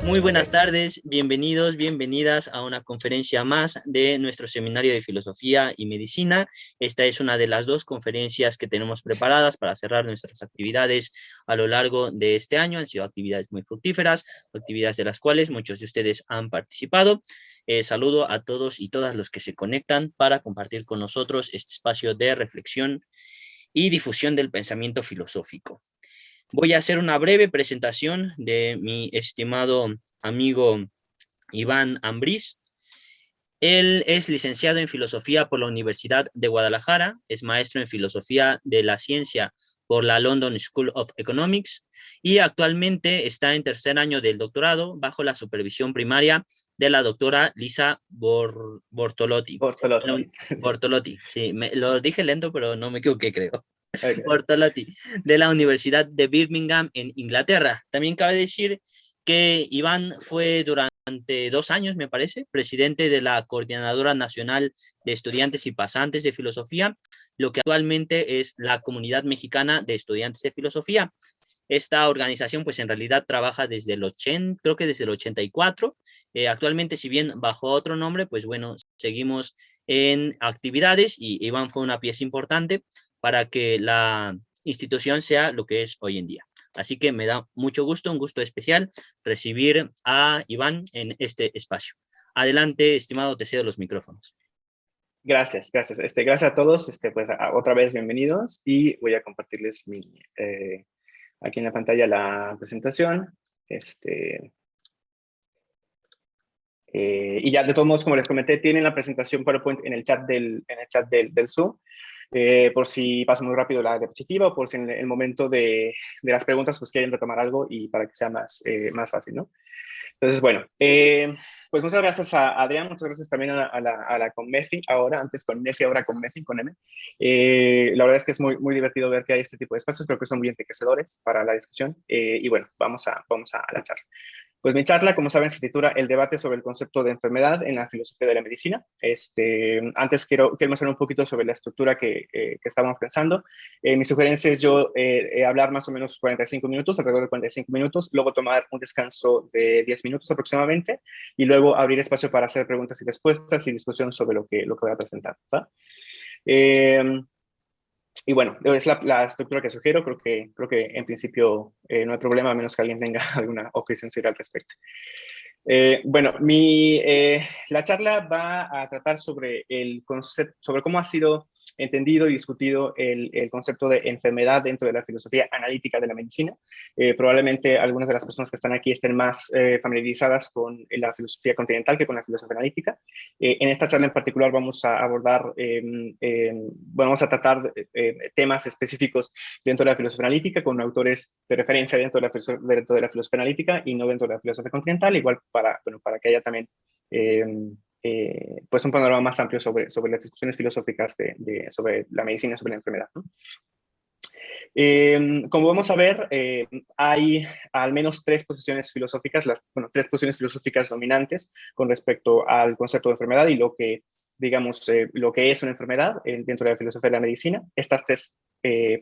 Muy buenas tardes, bienvenidos, bienvenidas a una conferencia más de nuestro seminario de Filosofía y Medicina. Esta es una de las dos conferencias que tenemos preparadas para cerrar nuestras actividades a lo largo de este año. Han sido actividades muy fructíferas, actividades de las cuales muchos de ustedes han participado. Saludo a todos y todas los que se conectan para compartir con nosotros este espacio de reflexión y difusión del pensamiento filosófico. Voy a hacer una breve presentación de mi estimado amigo Iván Ambriz. Él es licenciado en Filosofía por la Universidad de Guadalajara, es maestro en Filosofía de la Ciencia por la London School of Economics y actualmente está en tercer año del doctorado bajo la supervisión primaria de la doctora Lisa Bortolotti. Bortolotti, sí, lo dije lento, pero no me equivoqué, creo. Okay. Bortolotti, de la Universidad de Birmingham en Inglaterra. También cabe decir que Iván fue durante 2 años, me parece, presidente de la Coordinadora Nacional de Estudiantes y Pasantes de Filosofía, lo que actualmente es la Comunidad Mexicana de Estudiantes de Filosofía. Esta organización, pues en realidad trabaja desde el 80, creo que desde el 84. Actualmente, si bien bajo otro nombre, pues bueno, seguimos en actividades y Iván fue una pieza importante para que la institución sea lo que es hoy en día. Así que me da mucho gusto, un gusto especial, recibir a Iván en este espacio. Adelante, estimado, te cedo los micrófonos. Gracias. Gracias a todos. Otra vez bienvenidos y voy a compartirles aquí en la pantalla la presentación. Y ya de todos modos, como les comenté, tienen la presentación PowerPoint en el chat del Zoom. Por si paso muy rápido la diapositiva o por si en el momento de las preguntas pues quieren retomar algo y para que sea más fácil, ¿no? Entonces, bueno, pues muchas gracias a Adrián, muchas gracias también a la Conmefi, antes con Nefi, ahora con Mefi, con M. La verdad es que es muy divertido ver que hay este tipo de espacios, creo que son muy enriquecedores para la discusión. Y bueno, vamos a la charla. Pues mi charla, como saben, se titula El debate sobre el concepto de enfermedad en la filosofía de la medicina. Antes quiero mencionar un poquito sobre la estructura que estábamos pensando. Mi sugerencia es yo hablar más o menos 45 minutos, alrededor de 45 minutos, luego tomar un descanso de 10 minutos aproximadamente y luego abrir espacio para hacer preguntas y respuestas y discusión sobre lo que voy a presentar, ¿va? Y bueno, es la estructura que sugiero. Creo que en principio no hay problema, a menos que alguien tenga alguna objeción al respecto. Bueno, la charla va a tratar sobre el concepto, sobre cómo ha sido entendido y discutido el concepto de enfermedad dentro de la filosofía analítica de la medicina. Probablemente algunas de las personas que están aquí estén más familiarizadas con la filosofía continental que con la filosofía analítica. En esta charla en particular vamos a abordar, vamos a tratar temas específicos dentro de la filosofía analítica con autores de referencia dentro de la filosofía analítica y no dentro de la filosofía continental, igual para que haya también pues un panorama más amplio sobre las discusiones filosóficas sobre la medicina y sobre la enfermedad, ¿no? Como vamos a ver, hay al menos 3 posiciones filosóficas, 3 posiciones filosóficas dominantes con respecto al concepto de enfermedad y lo que, digamos, lo que es una enfermedad dentro de la filosofía de la medicina. Estas 3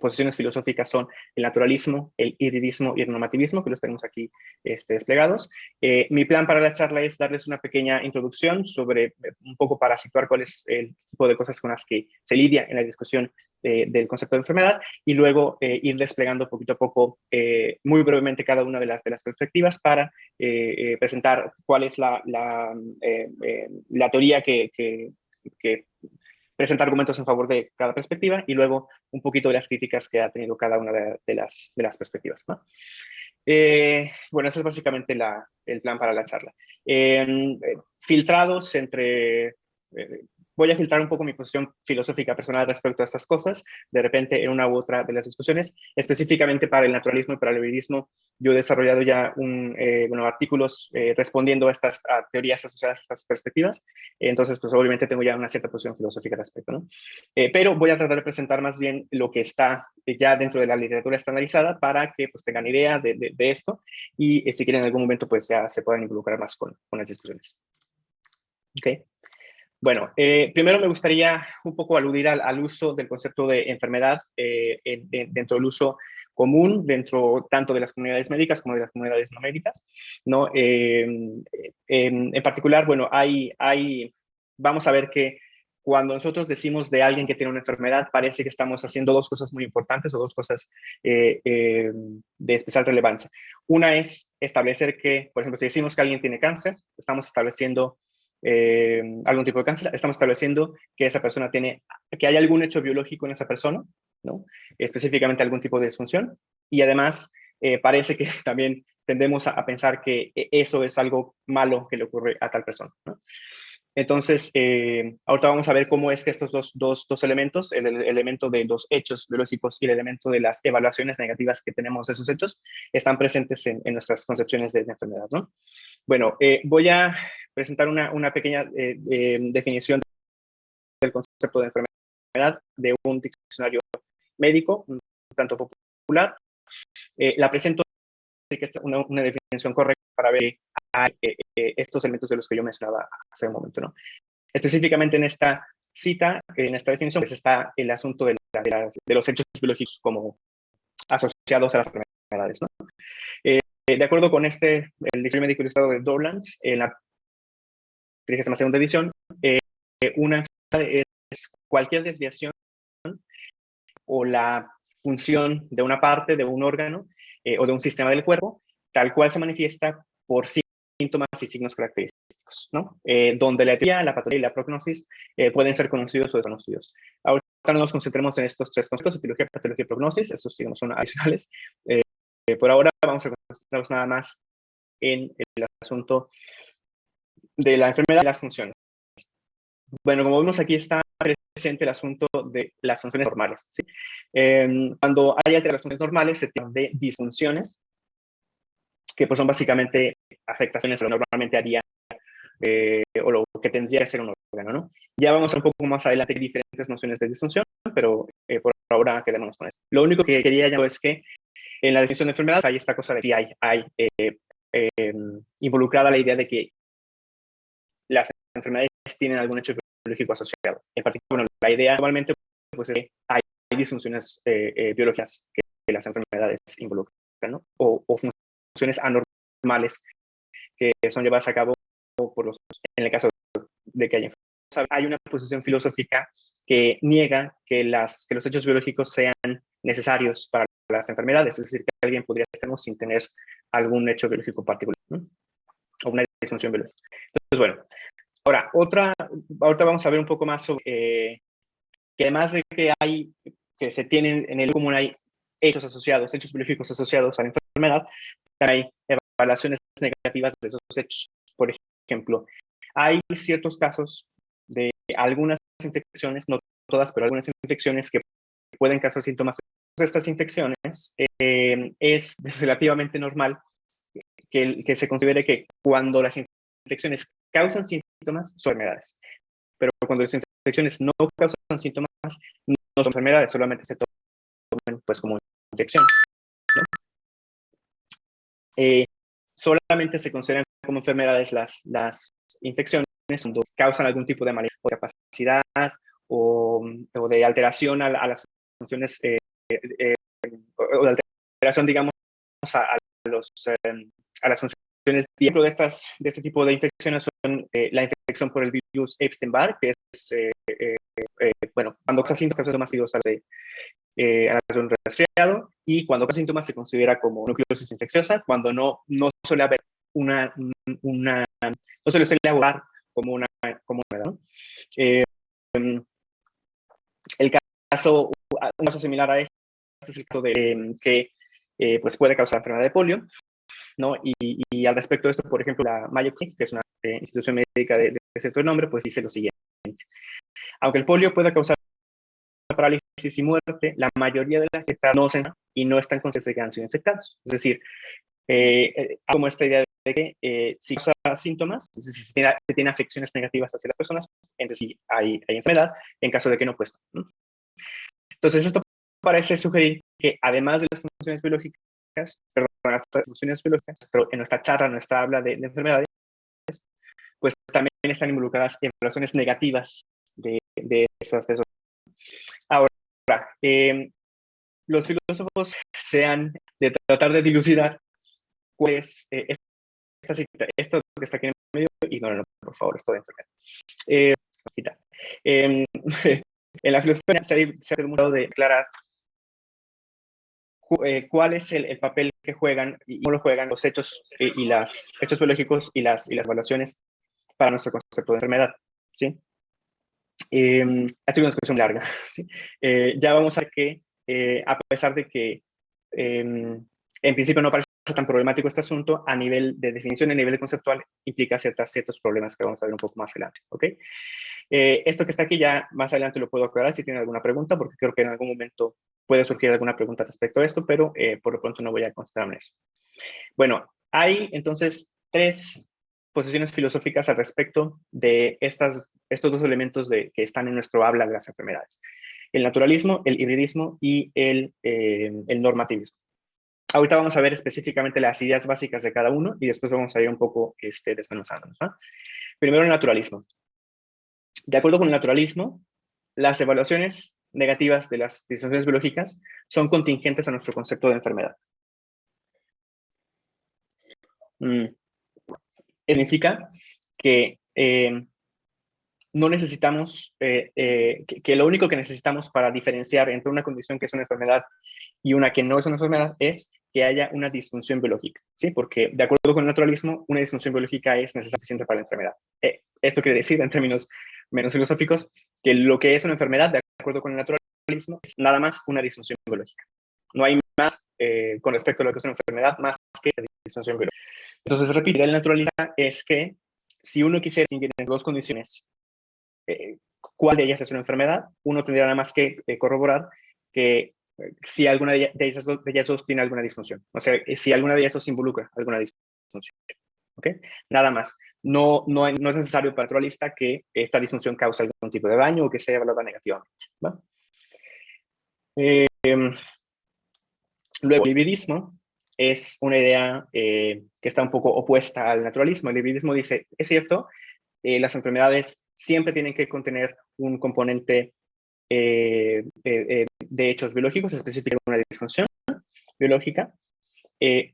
posiciones filosóficas son el naturalismo, el iridismo y el normativismo, que los tenemos aquí desplegados. Mi plan para la charla es darles una pequeña introducción sobre, un poco para situar cuál es el tipo de cosas con las que se lidia en la discusión del concepto de enfermedad y luego ir desplegando poquito a poco, muy brevemente, cada una de las perspectivas para presentar cuál es la teoría que presenta argumentos en favor de cada perspectiva y luego un poquito de las críticas que ha tenido cada una de las perspectivas, ¿no? Bueno, ese es básicamente el plan para la charla. Filtrados entre voy a filtrar un poco mi posición filosófica personal respecto a estas cosas, de repente en una u otra de las discusiones, específicamente para el naturalismo y para el hibridismo. Yo he desarrollado ya artículos respondiendo a estas teorías asociadas a estas perspectivas, entonces pues obviamente tengo ya una cierta posición filosófica al respecto, ¿no? Pero voy a tratar de presentar más bien lo que está ya dentro de la literatura estandarizada para que pues tengan idea de esto y si quieren en algún momento pues ya se puedan involucrar más con las discusiones. Ok. Bueno, primero me gustaría un poco aludir al uso del concepto de enfermedad dentro del uso común, dentro tanto de las comunidades médicas como de las comunidades no médicas, ¿no? En particular, bueno, vamos a ver que cuando nosotros decimos de alguien que tiene una enfermedad, parece que estamos haciendo dos cosas muy importantes o dos cosas de especial relevancia. Una es establecer que, por ejemplo, si decimos que alguien tiene cáncer, estamos estableciendo algún tipo de cáncer, estamos estableciendo que esa persona que hay algún hecho biológico en esa persona, ¿no? Específicamente algún tipo de disfunción, y además parece que también tendemos a pensar que eso es algo malo que le ocurre a tal persona, ¿no? Entonces, ahorita vamos a ver cómo es que estos dos elementos, el elemento de los hechos biológicos y el elemento de las evaluaciones negativas que tenemos de esos hechos, están presentes en nuestras concepciones de enfermedad, ¿no? Bueno, voy a presentar una pequeña definición del concepto de enfermedad de un diccionario médico, un tanto popular. La presento, que es una definición correcta para ver estos elementos de los que yo mencionaba hace un momento, ¿no? Específicamente en esta cita, en esta definición, pues está el asunto de los hechos biológicos como asociados a las enfermedades, ¿no? De acuerdo con el Diccionario Médico Ilustrado de Dorlands, en la 32ª edición, una enfermedad es cualquier desviación o la función de una parte, de un órgano o de un sistema del cuerpo, tal cual se manifiesta por síntomas y signos característicos, ¿no? Donde la etiología, la patología y la prognosis pueden ser conocidos o desconocidos. Ahora no nos concentremos en estos tres conceptos: etiología, patología y prognosis. Estos, digamos, son adicionales. Por ahora vamos a concentrarnos nada más en el asunto de la enfermedad y las funciones. Bueno, como vemos aquí está presente el asunto de las funciones normales, ¿sí? Cuando hay alteraciones normales se trata de disfunciones, que pues son básicamente afectaciones que normalmente haría o lo que tendría que ser un órgano, ¿no? Ya vamos a un poco más adelante diferentes nociones de disfunción, pero por ahora quedémonos con eso. Lo único que quería añadir es que en la definición de enfermedades hay esta cosa de que hay involucrada la idea de que las enfermedades tienen algún hecho biológico asociado. En particular, bueno, la idea normalmente pues, es que hay disfunciones biológicas que las enfermedades involucran, ¿no? O funciones anormales que son llevadas a cabo en el caso de que haya enfermedades. Hay una posición filosófica que niega que los hechos biológicos sean necesarios para las enfermedades, es decir, que alguien podría estar sin tener algún hecho biológico particular, ¿no? O una disfunción biológica. Entonces, bueno, ahorita vamos a ver un poco más sobre que además de que se tienen en el común hay hechos biológicos asociados a la enfermedad, también hay evaluaciones negativas de esos hechos. Por ejemplo, hay ciertos casos de algunas infecciones, no todas, pero algunas infecciones que pueden causar síntomas. Estas infecciones es relativamente normal que se considere que cuando las infecciones causan síntomas son enfermedades, pero cuando las infecciones no causan síntomas no son enfermedades, solamente se toman pues como infecciones, ¿no? Solamente se consideran como enfermedades las infecciones cuando causan algún tipo de malestar o de capacidad o de alteración a las funciones o de alteración, digamos, a las funciones. Ejemplo de este tipo de infecciones son la infección por el virus Epstein-Barr, que es, bueno, cuando causa síntomas masivos a un resfriado, y cuando causa síntomas se considera como nucleosis infecciosa, cuando no suele haber no se le suele abordar como una enfermedad, ¿no? Un caso similar a este es el caso de que pues puede causar enfermedad de polio, ¿no? Y al respecto de esto, por ejemplo, la Mayo Clinic, que es una institución médica de cierto nombre, pues dice lo siguiente: Aunque el polio pueda causar parálisis y muerte, la mayoría de las afectadas no se enferman y no están conscientes de que han sido infectados. Es decir, como esta idea de que si causa síntomas, es decir, si tiene afecciones negativas hacia las personas, entonces sí hay enfermedad, en caso de que no, pues no. Entonces, esto parece sugerir que además de las funciones biológicas, en nuestra charla, en nuestra habla de enfermedades, pues también están involucradas evaluaciones negativas de esos. Ahora, los filósofos se han de tratar de dilucidar cuál es esto que está aquí en el medio, ignórenlo, por favor, esto de enfermedad. En la filosofía se ha demostrado de aclarar cuál es el papel que juegan y cómo lo juegan los hechos y los hechos biológicos y las evaluaciones para nuestro concepto de enfermedad, ¿sí? Ha sido una discusión larga, ¿sí? Ya vamos a ver que, a pesar de que en principio no parece tan problemático este asunto, a nivel de definición, a nivel de conceptual, implica ciertos problemas que vamos a ver un poco más adelante, ¿ok? Esto que está aquí ya más adelante lo puedo aclarar si tienen alguna pregunta, porque creo que en algún momento puede surgir alguna pregunta respecto a esto, pero por lo pronto no voy a concentrarme en eso. Bueno, hay entonces 3 posiciones filosóficas al respecto de estos dos elementos que están en nuestro habla de las enfermedades. El naturalismo, el hibridismo y el normativismo. Ahorita vamos a ver específicamente las ideas básicas de cada uno y después vamos a ir un poco desmenuzándonos, ¿no? Primero el naturalismo. De acuerdo con el naturalismo, las evaluaciones negativas de las disfunciones biológicas son contingentes a nuestro concepto de enfermedad. Significa que no necesitamos, que lo único que necesitamos para diferenciar entre una condición que es una enfermedad y una que no es una enfermedad es que haya una disfunción biológica, ¿sí? Porque de acuerdo con el naturalismo, una disfunción biológica es suficiente para la enfermedad. Esto quiere decir, en términos menos filosóficos, que lo que es una enfermedad, de acuerdo con el naturalismo, es nada más una disfunción biológica. No hay más con respecto a lo que es una enfermedad, más que la disfunción biológica. Entonces, repito, el naturalista es que si uno quisiera distinguir entre dos condiciones, cuál de ellas es una enfermedad, uno tendría nada más que corroborar que si alguna de ellas dos tiene alguna disfunción. O sea, si alguna de ellas dos involucra alguna disfunción. ¿Ok? Nada más. No es necesario para el naturalista que esta disfunción cause algún tipo de daño o que sea evaluada negativamente. ¿Va? Luego, el hibridismo es una idea que está un poco opuesta al naturalismo. El hibridismo dice, es cierto, las enfermedades siempre tienen que contener un componente de hechos biológicos, específicamente una disfunción biológica,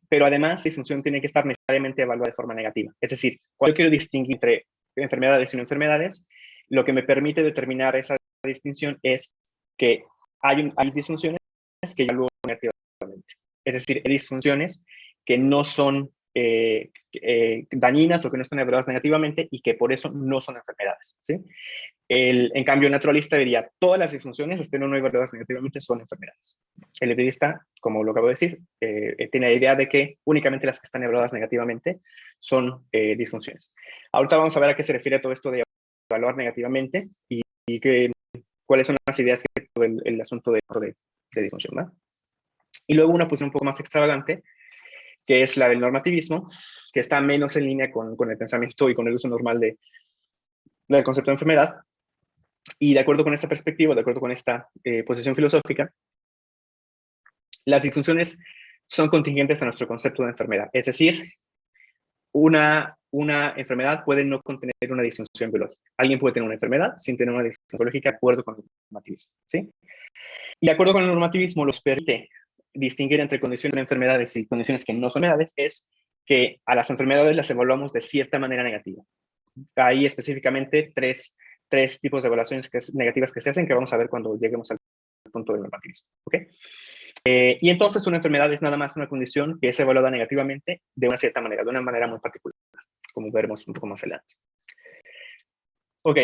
pero además la disfunción tiene que estar necesariamente evaluada de forma negativa. Es decir, cuando yo quiero distinguir entre enfermedades y no enfermedades, lo que me permite determinar esa distinción es que hay disfunciones que yo evalúo negativamente. Es decir, hay disfunciones que no son dañinas o que no están evaluadas negativamente y que por eso no son enfermedades, ¿sí? En cambio, el naturalista diría, todas las disfunciones, estén o no evaluadas negativamente, son enfermedades. El hibridista, como lo acabo de decir, tiene la idea de que únicamente las que están evaluadas negativamente son disfunciones. Ahorita vamos a ver a qué se refiere todo esto de evaluar negativamente y cuáles son las ideas que tiene el asunto de disfunción, ¿no? Y luego una posición un poco más extravagante, que es la del normativismo, que está menos en línea con el pensamiento y con el uso normal del concepto de enfermedad. Y de acuerdo con esta perspectiva, de acuerdo con esta posición filosófica, las disfunciones son contingentes a nuestro concepto de enfermedad. Es decir, una enfermedad puede no contener una disfunción biológica. Alguien puede tener una enfermedad sin tener una disfunción biológica de acuerdo con el normativismo, ¿sí? Y de acuerdo con el normativismo, los permite distinguir entre condiciones de enfermedades y condiciones que no son enfermedades, es que a las enfermedades las evaluamos de cierta manera negativa. Hay específicamente tres tipos de evaluaciones negativas que se hacen, que vamos a ver cuando lleguemos al punto del normativismo. ¿Okay? Y entonces una enfermedad es nada más una condición que es evaluada negativamente de una cierta manera, de una manera muy particular, como veremos un poco más adelante. Ok,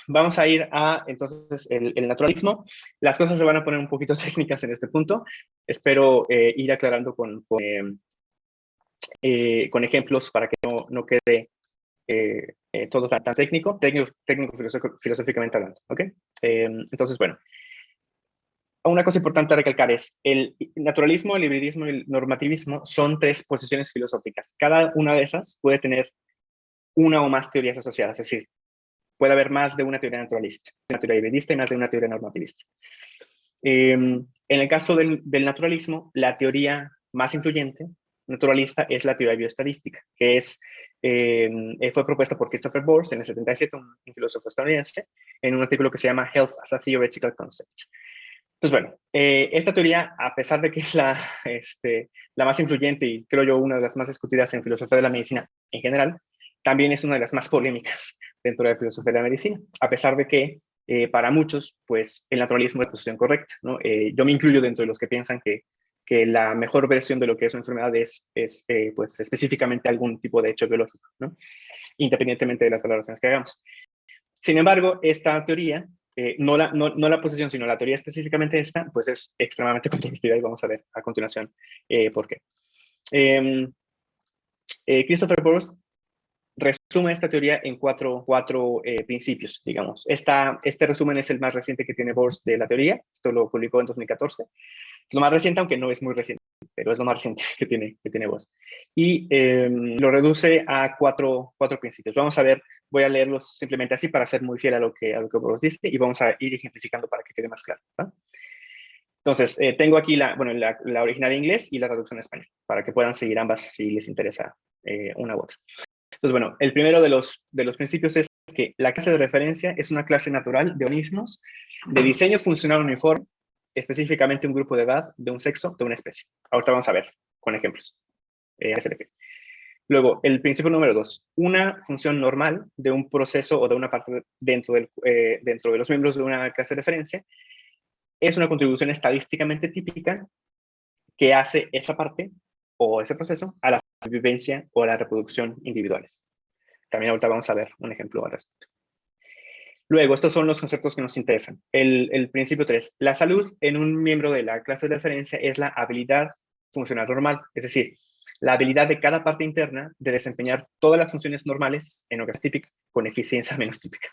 vamos a ir a entonces el naturalismo. Las cosas se van a poner un poquito técnicas en este punto. Espero ir aclarando con ejemplos para que no quede todo tan técnico, filosóficamente hablando, ¿ok? Entonces, bueno, una cosa importante a recalcar es el naturalismo, el hibridismo y el normativismo son tres posiciones filosóficas. Cada una de esas puede tener una o más teorías asociadas, es decir, puede haber más de una teoría naturalista, una teoría hibridista y más de una teoría normativista. En el caso del naturalismo, la teoría más influyente naturalista es la teoría bioestadística, que fue propuesta por Christopher Boers en el 77, un filósofo estadounidense, en un artículo que se llama Health as a Theoretical Concept. Entonces, bueno, esta teoría, a pesar de que es la más influyente y creo yo una de las más discutidas en filosofía de la medicina en general, también es una de las más polémicas dentro de la filosofía de la medicina, a pesar de que para muchos, pues, el naturalismo es la posición correcta, ¿no? Yo me incluyo dentro de los que piensan que la mejor versión de lo que es una enfermedad es pues, específicamente algún tipo de hecho biológico, ¿no? Independientemente de las valoraciones que hagamos. Sin embargo, esta teoría, no la posición, sino la teoría específicamente esta, pues es extremadamente controvertida y vamos a ver a continuación por qué. Christopher Boers resume esta teoría en cuatro principios, digamos. Este resumen es el más reciente que tiene Boers de la teoría. Esto lo publicó en 2014. Es lo más reciente, aunque no es muy reciente, pero es lo más reciente que tiene Boers. Y lo reduce a cuatro principios. Vamos a ver, voy a leerlos simplemente así para ser muy fiel a lo que Boers dice y vamos a ir ejemplificando para que quede más claro, ¿no? Entonces, tengo aquí la original en inglés y la traducción en español, para que puedan seguir ambas si les interesa una u otra. Entonces, bueno, el primero de los principios es que la clase de referencia es una clase natural de organismos de diseño funcional uniforme, específicamente un grupo de edad, de un sexo, de una especie. Ahorita vamos a ver con ejemplos a qué se refiere. Luego, el principio número 2, una función normal de un proceso o de una parte dentro de los miembros de una clase de referencia es una contribución estadísticamente típica que hace esa parte o ese proceso a la supervivencia o a la reproducción individuales. También ahorita vamos a ver un ejemplo al respecto. Luego, estos son los conceptos que nos interesan. El principio 3. La salud en un miembro de la clase de referencia es la habilidad funcional normal, es decir, la habilidad de cada parte interna de desempeñar todas las funciones normales en ocasiones típicas con eficiencia menos típica.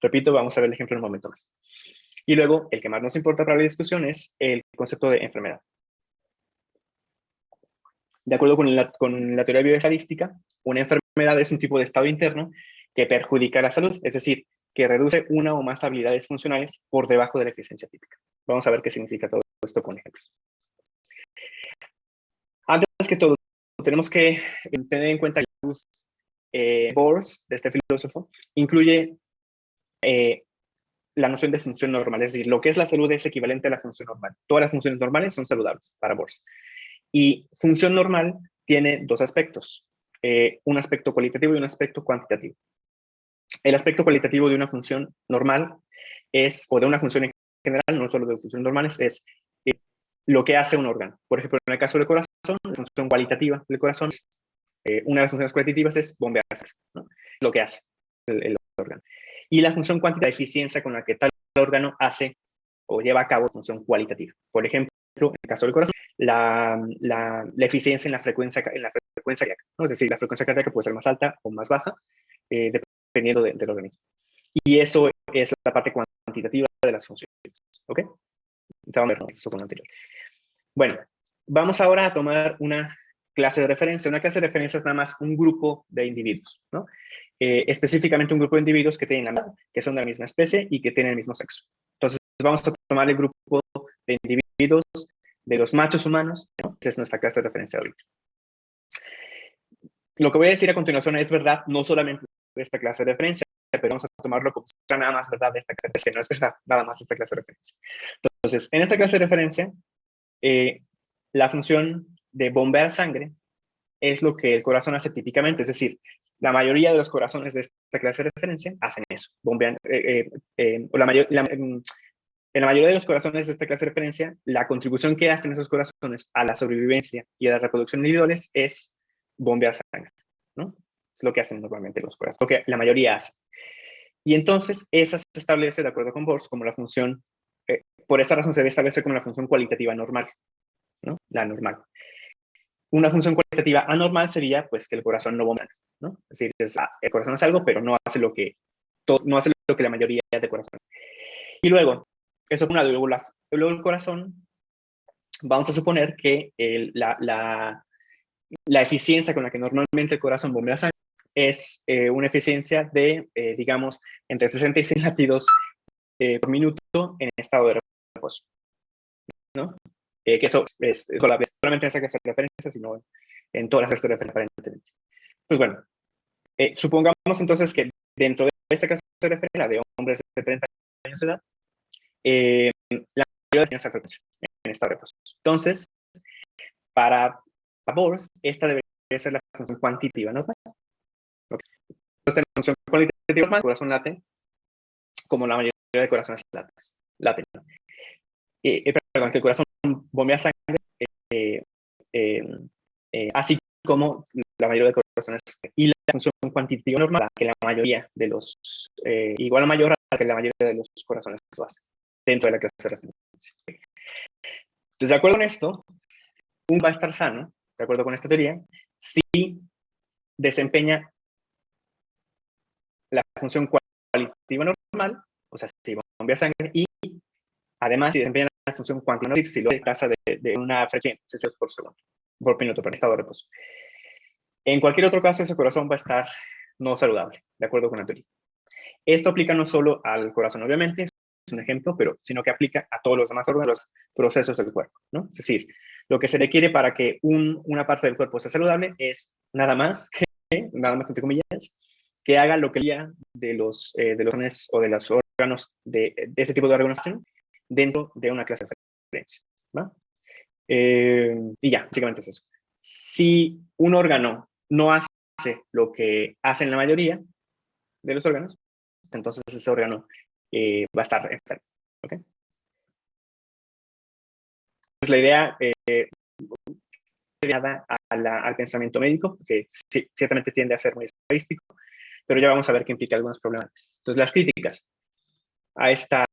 Repito, vamos a ver el ejemplo en un momento más. Y luego, el que más nos importa para la discusión es el concepto de enfermedad. De acuerdo con la teoría bioestadística, una enfermedad es un tipo de estado interno que perjudica la salud, es decir, que reduce una o más habilidades funcionales por debajo de la eficiencia típica. Vamos a ver qué significa todo esto con ejemplos. Antes que todo, tenemos que tener en cuenta que Boers, de este filósofo, incluye la noción de función normal, es decir, lo que es la salud es equivalente a la función normal. Todas las funciones normales son saludables para Boers. Y función normal tiene dos aspectos, un aspecto cualitativo y un aspecto cuantitativo. El aspecto cualitativo de una función normal o de una función en general, no solo de funciones normales, es lo que hace un órgano. Por ejemplo, en el caso del corazón, la función cualitativa del corazón, una de las funciones cualitativas es bombear sangre, ¿no? Lo que hace el órgano. Y la función cuantitativa, la eficiencia con la que tal órgano hace o lleva a cabo función cualitativa. Por ejemplo, en el caso del corazón, la eficiencia en la frecuencia cardíaca, ¿no? Es decir, la frecuencia cardíaca puede ser más alta o más baja, dependiendo del organismo. Y eso es la parte cuantitativa de las funciones, ¿ok? Vamos a ver eso con lo anterior. Bueno, vamos ahora a tomar una clase de referencia. Una clase de referencia es nada más un grupo de individuos, ¿no? Específicamente un grupo de individuos que son de la misma especie y que tienen el mismo sexo. Entonces, vamos a tomar el grupo de individuos de los machos humanos, ¿no? Esa es nuestra clase de referencia ahorita. Lo que voy a decir a continuación es verdad, no solamente de esta clase de referencia, pero vamos a tomarlo como si fuera nada más verdad de esta clase de referencia, no es verdad, nada más esta clase de referencia. Entonces, en esta clase de referencia, la función de bombear sangre es lo que el corazón hace típicamente, es decir, la mayoría de los corazones de esta clase de referencia hacen eso, bombean, en la mayoría de los corazones de esta clase de referencia, la contribución que hacen esos corazones a la sobrevivencia y a la reproducción individuales es bombear sangre, ¿no? Es lo que hacen normalmente los corazones, lo que la mayoría hace. Y entonces, esa se establece, de acuerdo con Boers, como la función, por esta razón se debe establecer como la función cualitativa normal, ¿no? La normal. una función cualitativa anormal sería pues que el corazón no bombea, ¿no? Es decir, el corazón hace algo, pero no hace lo que, no hace lo que la mayoría de corazones. Y luego, eso por un lado, luego el corazón, vamos a suponer que la eficiencia con la que normalmente el corazón bombea sangre es una eficiencia de, digamos, entre 60 y 100 latidos por minuto en estado de reposo, ¿no? Que eso es solamente en esa clase de referencia, sino en todas las clases de referencia, aparentemente. Pues bueno, supongamos entonces que dentro de esta clase de referencia de hombres de 30 años de edad, la mayoría tiene esa frecuencia en estado de reposo. Entonces, para Bors, esta debería ser la función cuantitativa normal. Okay. Entonces, la función cuantitativa normal, el corazón late como la mayoría de corazones laten. Perdón, que el corazón bombea sangre así como la mayoría de corazones. Y la función cuantitativa normal, que la mayoría de los, igual o mayor a que la mayoría de los corazones lo hace, dentro de la clase de referencia. Entonces, de acuerdo con esto, va a estar sano, de acuerdo con esta teoría, si desempeña la función cualitativa normal, o sea, si bombea sangre, y además si desempeña la función cuantitativa, si lo tasa de una frecuencia por minuto, por estado de reposo. En cualquier otro caso, ese corazón va a estar no saludable, de acuerdo con la teoría. Esto aplica no solo al corazón, obviamente, es un ejemplo, pero sino que aplica a todos los demás órganos, los procesos del cuerpo, ¿no? Es decir, lo que se requiere para que una parte del cuerpo sea saludable es nada más entre comillas, que haga lo que de los órganos o de los órganos de ese tipo de órganos dentro de una clase de referencia, ¿va? Y ya, básicamente es eso. Si un órgano no hace lo que hacen la mayoría de los órganos, entonces ese órgano va a estar enfermo. ¿Okay? Pues la idea al pensamiento médico, que ciertamente tiende a ser muy estadístico, pero ya vamos a ver que implica algunos problemas. Entonces, las críticas a esta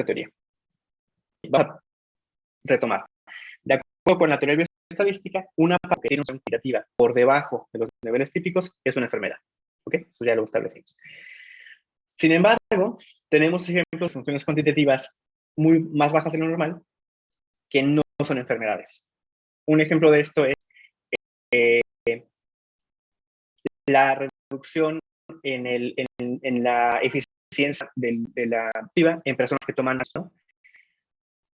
teoría. Vamos a retomar. De acuerdo con la teoría bioestadística, una parte que tiene una función cuantitativa por debajo de los niveles típicos es una enfermedad. ¿Ok? Eso ya lo establecimos. Sin embargo, tenemos ejemplos de funciones cuantitativas muy más bajas de lo normal que no son enfermedades. Un ejemplo de esto es la reducción en la eficiencia de la activa en personas que toman, ¿no?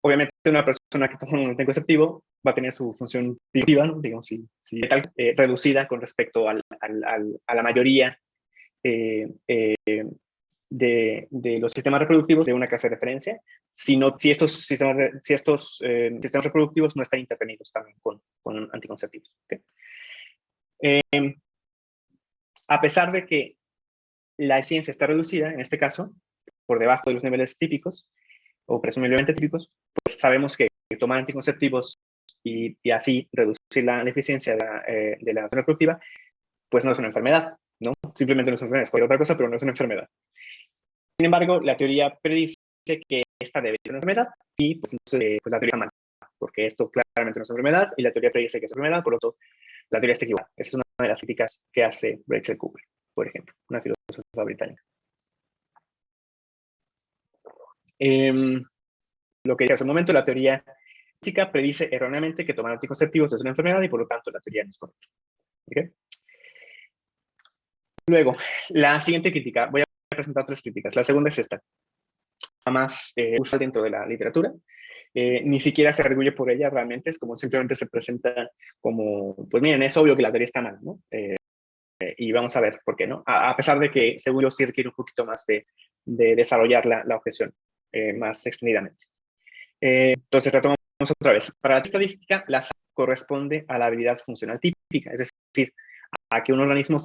Obviamente, una persona que toma un anticonceptivo va a tener su función activa, ¿no? Digamos, reducida con respecto a la mayoría de los sistemas reproductivos de una clase de referencia, si estos sistemas reproductivos no están intervenidos también con anticonceptivos. ¿Okay? A pesar de que la eficiencia está reducida, en este caso, por debajo de los niveles típicos, o presumiblemente típicos, pues sabemos que tomar anticonceptivos y así reducir la eficiencia de la reproductiva, pues no es una enfermedad, ¿no? Simplemente no es una enfermedad, es cualquier otra cosa, pero no es una enfermedad. Sin embargo, la teoría predice que esta debe ser una enfermedad y pues, entonces, pues la teoría está mal, porque esto claramente no es una enfermedad y la teoría predice que es una enfermedad, por lo tanto, la teoría está equivocada. Esa es una de las críticas que hace Rachel Cooper, por ejemplo, una filósofa británica. Lo que hace un momento, la teoría física predice erróneamente que tomar anticonceptivos es una enfermedad y por lo tanto la teoría no es correcta. ¿Okay? Luego, la siguiente crítica, voy a presentar 3 críticas. La segunda es esta, la más usual dentro de la literatura. Ni siquiera se arguye por ella realmente, es como simplemente se presenta como, pues miren, es obvio que la teoría está mal, ¿no? Y vamos a ver por qué, ¿no? A pesar de que seguro sí requiere un poquito más de desarrollar la objeción más extendidamente. Entonces, retomamos otra vez. Para la estadística, la corresponde a la habilidad funcional típica, es decir, a que un organismo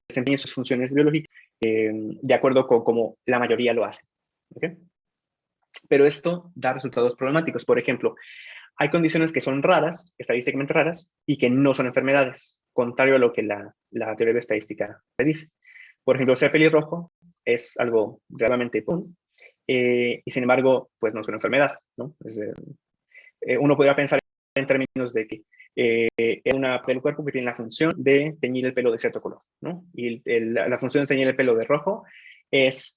desempeñe sus funciones biológicas de acuerdo con como la mayoría lo hace. ¿Okay? Pero esto da resultados problemáticos. Por ejemplo, hay condiciones que son raras, estadísticamente raras, y que no son enfermedades, contrario a lo que la teoría de estadística dice. Por ejemplo, ser pelirrojo es algo realmente común, y sin embargo, pues no es una enfermedad, ¿no? Uno podría pensar en términos de que es una parte del cuerpo que tiene la función de teñir el pelo de cierto color, ¿no? Y la función de teñir el pelo de rojo es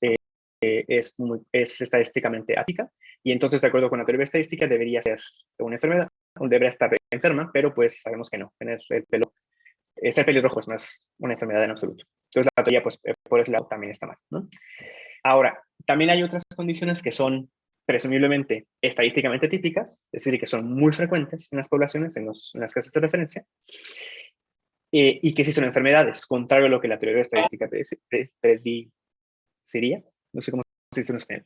estadísticamente ática, y entonces, de acuerdo con la teoría estadística, debería ser una enfermedad, o debería estar enferma, pero pues sabemos que no. Tener el pelo, ser pelirrojo no es una enfermedad en absoluto. Entonces, la teoría, pues, por ese lado también está mal, ¿no? Ahora, también hay otras condiciones que son presumiblemente estadísticamente típicas, es decir, que son muy frecuentes en las poblaciones, en las clases de referencia, y que sí son enfermedades, contrario a lo que la teoría estadística prediciría, no sé cómo se dice en español.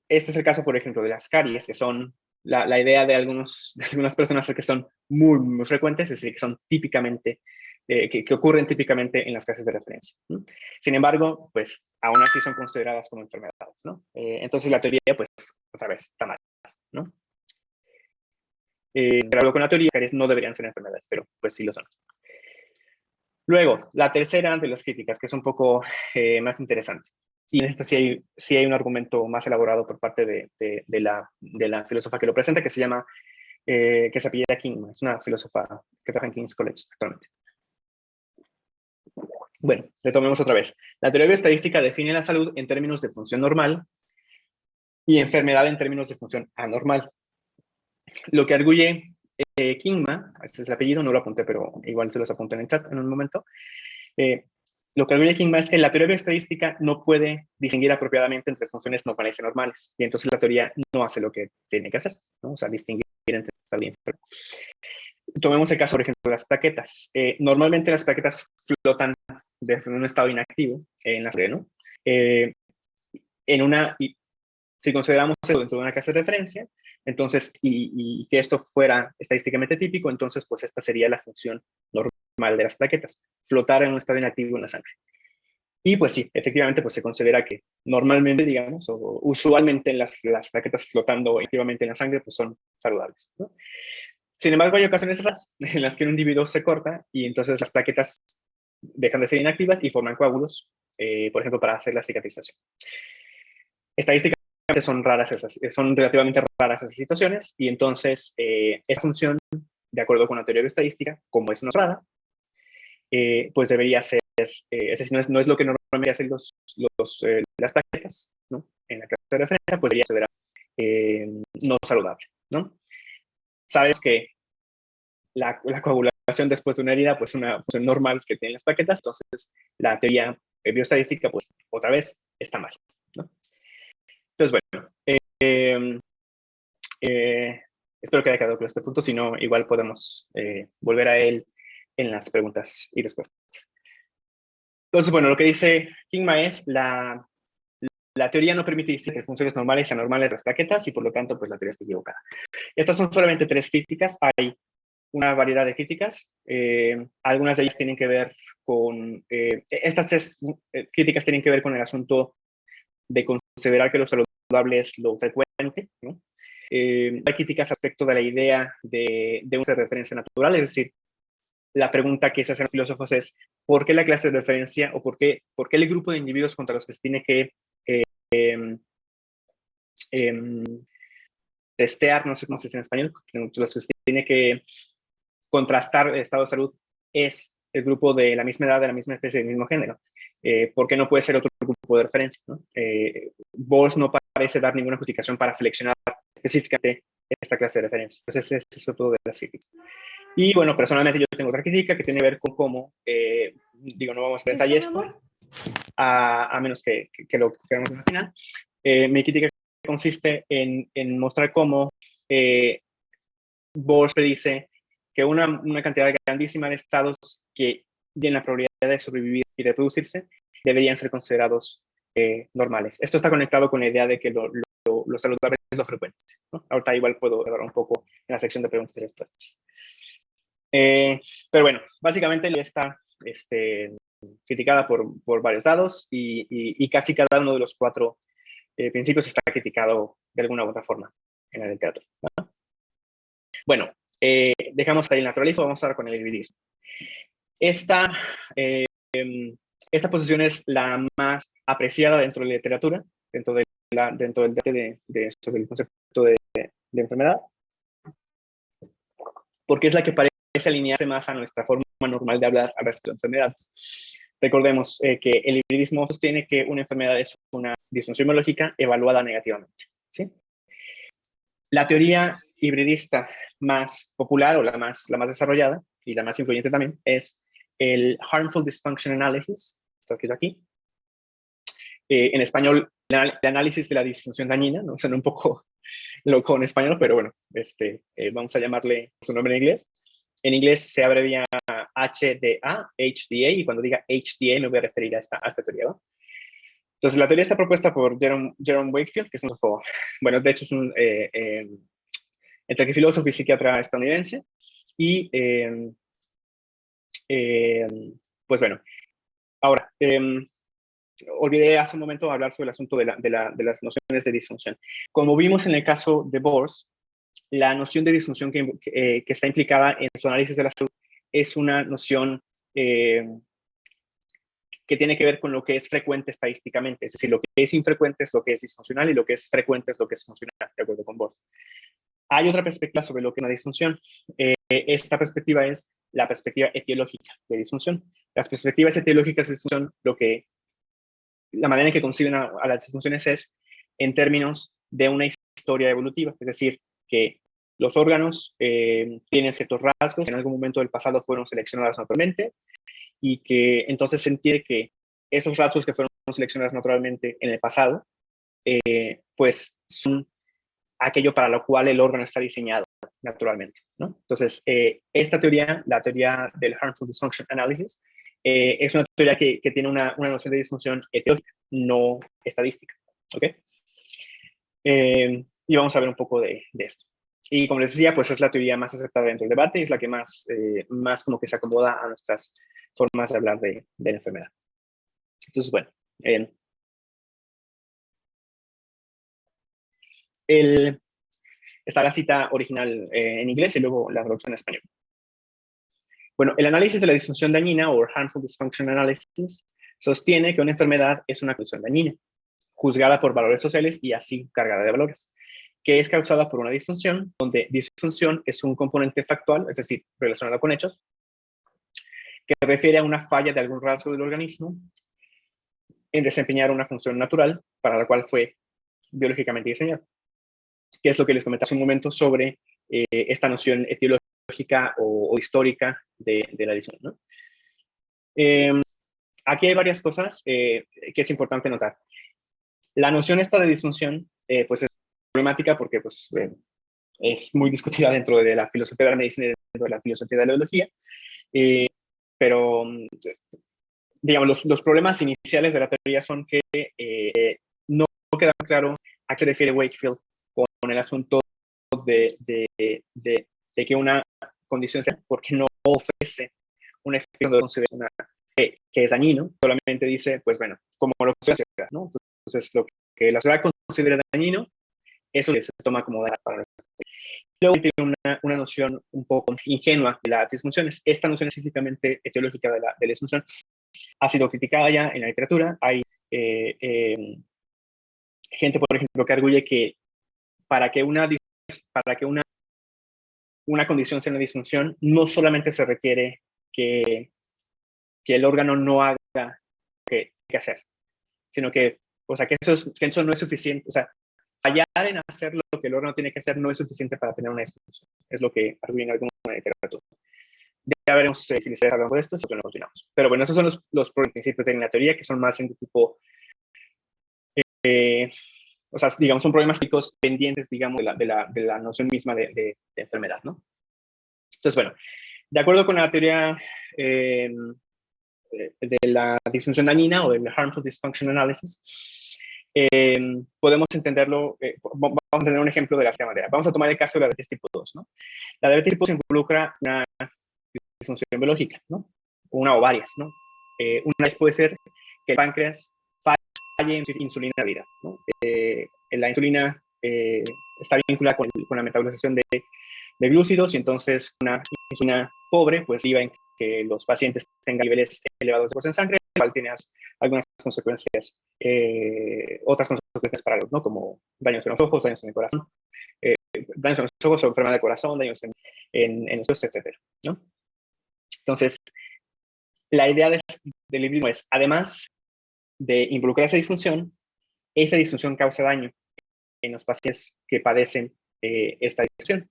Este es el caso, por ejemplo, de las caries, que son la idea de algunas personas es que son muy, muy frecuentes, es decir, que son típicamente, que ocurren típicamente en las clases de referencia, ¿no? Sin embargo, pues aún así son consideradas como enfermedades, ¿no? Entonces la teoría, pues otra vez, está mal, ¿no? Pero algo con la teoría, caries no deberían ser enfermedades, pero pues sí lo son. Luego, la tercera de las críticas, que es un poco más interesante. Y en esta sí hay un argumento más elaborado por parte de la filósofa que lo presenta, que se llama, que se apellida Kingma. Es una filósofa que trabaja en King's College actualmente. Bueno, retomemos otra vez. La teoría bioestadística define la salud en términos de función normal y enfermedad en términos de función anormal. Lo que arguye Kingma, este es el apellido, no lo apunté, pero igual se los apunto en el chat en un momento. Lo que arguye Kingma es que la teoría bioestadística no puede distinguir apropiadamente entre funciones normales y anormales, y entonces la teoría no hace lo que tiene que hacer, ¿no? O sea, distinguir entre salud y enfermedad. Tomemos el caso, por ejemplo, de las plaquetas. Normalmente las plaquetas flotan de un estado inactivo en la sangre, ¿no? Si consideramos eso dentro de una clase de referencia, entonces, y que esto fuera estadísticamente típico, entonces, pues esta sería la función normal de las plaquetas, flotar en un estado inactivo en la sangre. Y pues sí, efectivamente, pues se considera que normalmente, digamos, o usualmente las plaquetas flotando activamente en la sangre, pues son saludables, ¿no? Sin embargo, hay ocasiones raras en las que un individuo se corta y entonces las plaquetas dejan de ser inactivas y forman coágulos, por ejemplo, para hacer la cicatrización. Estadísticamente son relativamente raras esas situaciones, y entonces esta función, de acuerdo con la teoría bioestadística, como es una rara, pues debería ser, es decir, no es lo que normalmente hacen las plaquetas, ¿no? En la clase de referencia, pues debería ser no saludable, ¿no? Sabes que la coagulación después de una herida, pues es una función normal que tienen las plaquetas, entonces la teoría bioestadística, pues otra vez, está mal, ¿no? Entonces, bueno, espero que haya quedado claro este punto, si no, igual podemos volver a él en las preguntas y respuestas. Entonces, bueno, lo que dice Kingma es la teoría no permite distinguir funciones normales y anormales de las plaquetas, y por lo tanto, pues la teoría está equivocada. Estas son solamente 3 críticas. Hay una variedad de críticas. Algunas de ellas tienen que ver con, estas 3 críticas tienen que ver con el asunto de considerar que lo saludable es lo frecuente, ¿no? Hay críticas respecto de la idea de una referencia natural, es decir, la pregunta que se hacen los filósofos es ¿por qué la clase de referencia, o por qué el grupo de individuos contra los que se tiene que testear, no sé cómo se dice en español, los que se tiene que contrastar el estado de salud es el grupo de la misma edad, de la misma especie, del mismo género? ¿Por qué no puede ser otro grupo de referencia, ¿no? Boles no parece dar ninguna justificación para seleccionar específicamente esta clase de referencia. Entonces, ese es otro de las críticas. Y bueno, personalmente yo tengo otra crítica que tiene que ver con cómo, no vamos a detalle esto, a menos que lo queramos en el final. Mi crítica consiste en mostrar cómo Boles predice que una cantidad grandísima de estados que tienen la probabilidad de sobrevivir y reproducirse deberían ser considerados normales. Esto está conectado con la idea de que lo saludable es lo frecuente, ¿no? Ahorita igual puedo hablar un poco en la sección de preguntas y respuestas. Pero bueno, básicamente está criticada por varios lados, y casi cada uno de los 4 principios está criticado de alguna u otra forma en la literatura, ¿no? Bueno, dejamos ahí el naturalismo, vamos ahora con el hibridismo. Esta posición es la más apreciada dentro de la literatura, dentro del debate sobre el concepto de de enfermedad, porque es la que parece alinearse más a nuestra forma normal de hablar al respecto de enfermedades. Recordemos que el hibridismo sostiene que una enfermedad es una disfunción biológica evaluada negativamente, ¿sí? La teoría hibridista más popular o la más desarrollada y la más influyente también es el Harmful Dysfunction Analysis, está escrito aquí. En español, el análisis de la disfunción dañina, ¿no? Suena un poco loco en español, pero bueno, vamos a llamarle su nombre en inglés. En inglés se abrevia HDA, HDA, y cuando diga HDA me voy a referir a esta teoría, ¿no? Entonces, la teoría está propuesta por Jerome Wakefield, que es un filósofo, bueno, de hecho es un entre que filósofo y psiquiatra estadounidense, y pues bueno, ahora, olvidé hace un momento hablar sobre el asunto de las nociones de disfunción. Como vimos en el caso de Bors, la noción de disfunción que está implicada en su análisis de la salud es una noción que tiene que ver con lo que es frecuente estadísticamente, es decir, lo que es infrecuente es lo que es disfuncional y lo que es frecuente es lo que es funcional, de acuerdo con Bors. Hay otra perspectiva sobre lo que es una disfunción. Esta perspectiva es la perspectiva etiológica de disfunción. Las perspectivas etiológicas de disfunción, la manera en que conciben a las disfunciones es en términos de una historia evolutiva, es decir, que los órganos tienen ciertos rasgos que en algún momento del pasado fueron seleccionados naturalmente y que entonces se entiende que esos rasgos que fueron seleccionados naturalmente en el pasado, pues son aquello para lo cual el órgano está diseñado naturalmente, ¿no? Entonces, esta teoría, la teoría del Harmful Dysfunction Analysis, es una teoría que tiene una noción de disfunción etiológica, no estadística, ¿ok? Y vamos a ver un poco de esto. Y como les decía, pues es la teoría más aceptada dentro del debate y es la que más como que se acomoda a nuestras formas de hablar de la enfermedad. Entonces, bueno, está la cita original en inglés y luego la traducción en español. Bueno, el análisis de la disfunción dañina o Harmful Dysfunction Analysis sostiene que una enfermedad es una condición dañina, juzgada por valores sociales y así cargada de valores, que es causada por una disfunción, donde disfunción es un componente factual, es decir, relacionado con hechos, que refiere a una falla de algún rasgo del organismo en desempeñar una función natural para la cual fue biológicamente diseñado. Que es lo que les comenté hace un momento sobre esta noción etiológica o histórica de la disfunción, ¿no? Aquí hay varias cosas que es importante notar. La noción esta de disfunción, pues es problemática porque pues, es muy discutida dentro de la filosofía de la medicina y dentro de la filosofía de la biología, pero digamos, los problemas iniciales de la teoría son que no queda claro a qué se refiere Wakefield con el asunto de que una condición sea porque no ofrece una expresión de consideración que es dañino, solamente dice, pues bueno, como lo que la sociedad, ¿no? Entonces, lo que la sociedad considera dañino, eso se toma como daño para nosotros. Luego tiene una noción un poco ingenua de las disfunciones. Esta noción específicamente etiológica de la disfunción ha sido criticada ya en la literatura. Hay gente, por ejemplo, que arguye que para que una condición sea una disfunción, no solamente se requiere que el órgano no haga lo que hacer, sino que, o sea, que eso no es suficiente. O sea, fallar en hacer lo que el órgano tiene que hacer no es suficiente para tener una disfunción. Es lo que arguyen algunos en la literatura. Ya veremos si les hablamos de esto, o no continuamos. Pero bueno, esos son los principios de la teoría que son más en tipo, o sea, digamos, son problemas típicos pendientes, digamos, de la noción misma de enfermedad, ¿no? Entonces, bueno, de acuerdo con la teoría de la disfunción dañina o del Harmful Dysfunction Analysis, podemos entenderlo, vamos a tener un ejemplo de la siguiente manera. Vamos a tomar el caso de la diabetes tipo 2, ¿no? La diabetes tipo 2 involucra una disfunción biológica, ¿no? Una o varias, ¿no? Una vez puede ser que el páncreas falle en insulinabilidad, ¿no? La insulina está vinculada con la metabolización de glúcidos y entonces una insulina pobre pues lleva en que los pacientes tengan niveles elevados de glucosa en sangre, lo cual tiene algunas consecuencias, otras consecuencias para los, ¿no? Como daños en los ojos, daños en el corazón, daños en los ojos o enfermedad del corazón, daños en los ojos, etcétera, ¿no? Entonces, la idea del hibridismo es, además de involucrar esa disfunción causa daño en los pacientes que padecen esta disfunción,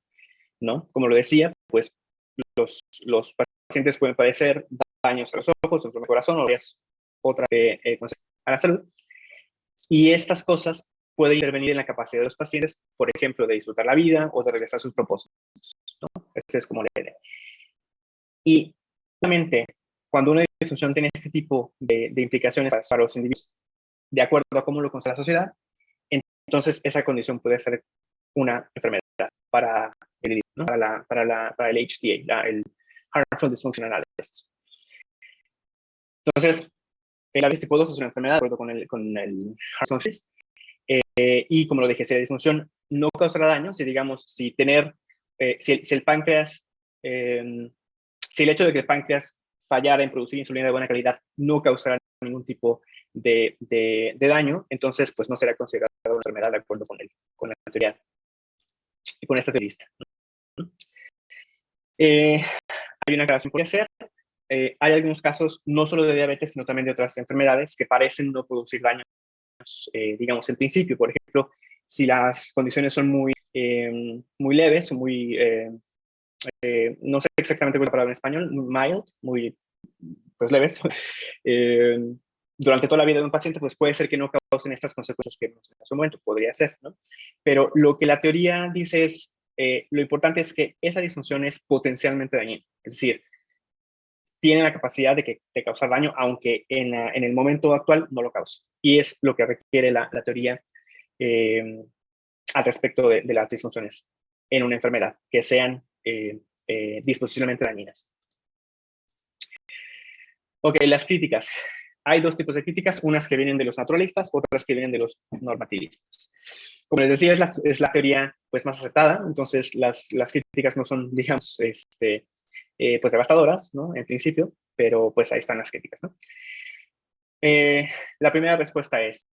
¿no? Como lo decía, pues los pacientes pueden padecer daños a los ojos, enfermedad del corazón o otra a la salud. Y estas cosas pueden intervenir en la capacidad de los pacientes, por ejemplo, de disfrutar la vida o de regresar a sus propósitos, ¿no? Esa es como la idea. Y obviamente, cuando una disfunción tiene este tipo de implicaciones para los individuos, de acuerdo a cómo lo considera la sociedad, entonces esa condición puede ser una enfermedad para el, ¿no? para el HDA, el Harmful Dysfunctional Analysis. Entonces, la diabetes tipo 2 es una enfermedad, de acuerdo con el Harmful y como lo dije, si la disfunción no causará daño, si digamos, si el páncreas, si el hecho de que el páncreas fallara en producir insulina de buena calidad no causará ningún tipo de daño, entonces pues no será considerada una enfermedad de acuerdo con la teoría y con esta teorista. Hay una aclaración por hacer. Hay algunos casos, no solo de diabetes, sino también de otras enfermedades que parecen no producir daños, digamos, en principio. Por ejemplo, si las condiciones son muy leves, no sé exactamente cuál es la palabra en español, mild, muy pues leves, durante toda la vida de un paciente, pues puede ser que no causen estas consecuencias que vimos en ese momento, podría ser, ¿no? Pero lo que la teoría dice es, lo importante es que esa disfunción es potencialmente dañina, es decir, tiene la capacidad de causar daño, aunque en el momento actual no lo cause. Y es lo que requiere la teoría al respecto de las disfunciones en una enfermedad, que sean dispositivamente dañinas. Ok, las críticas. Hay dos tipos de críticas, unas que vienen de los naturalistas, otras que vienen de los normativistas. Como les decía, es la teoría pues, más aceptada, entonces las críticas no son, digamos, pues devastadoras, ¿no? En principio, pero pues ahí están las críticas, ¿no? La primera respuesta es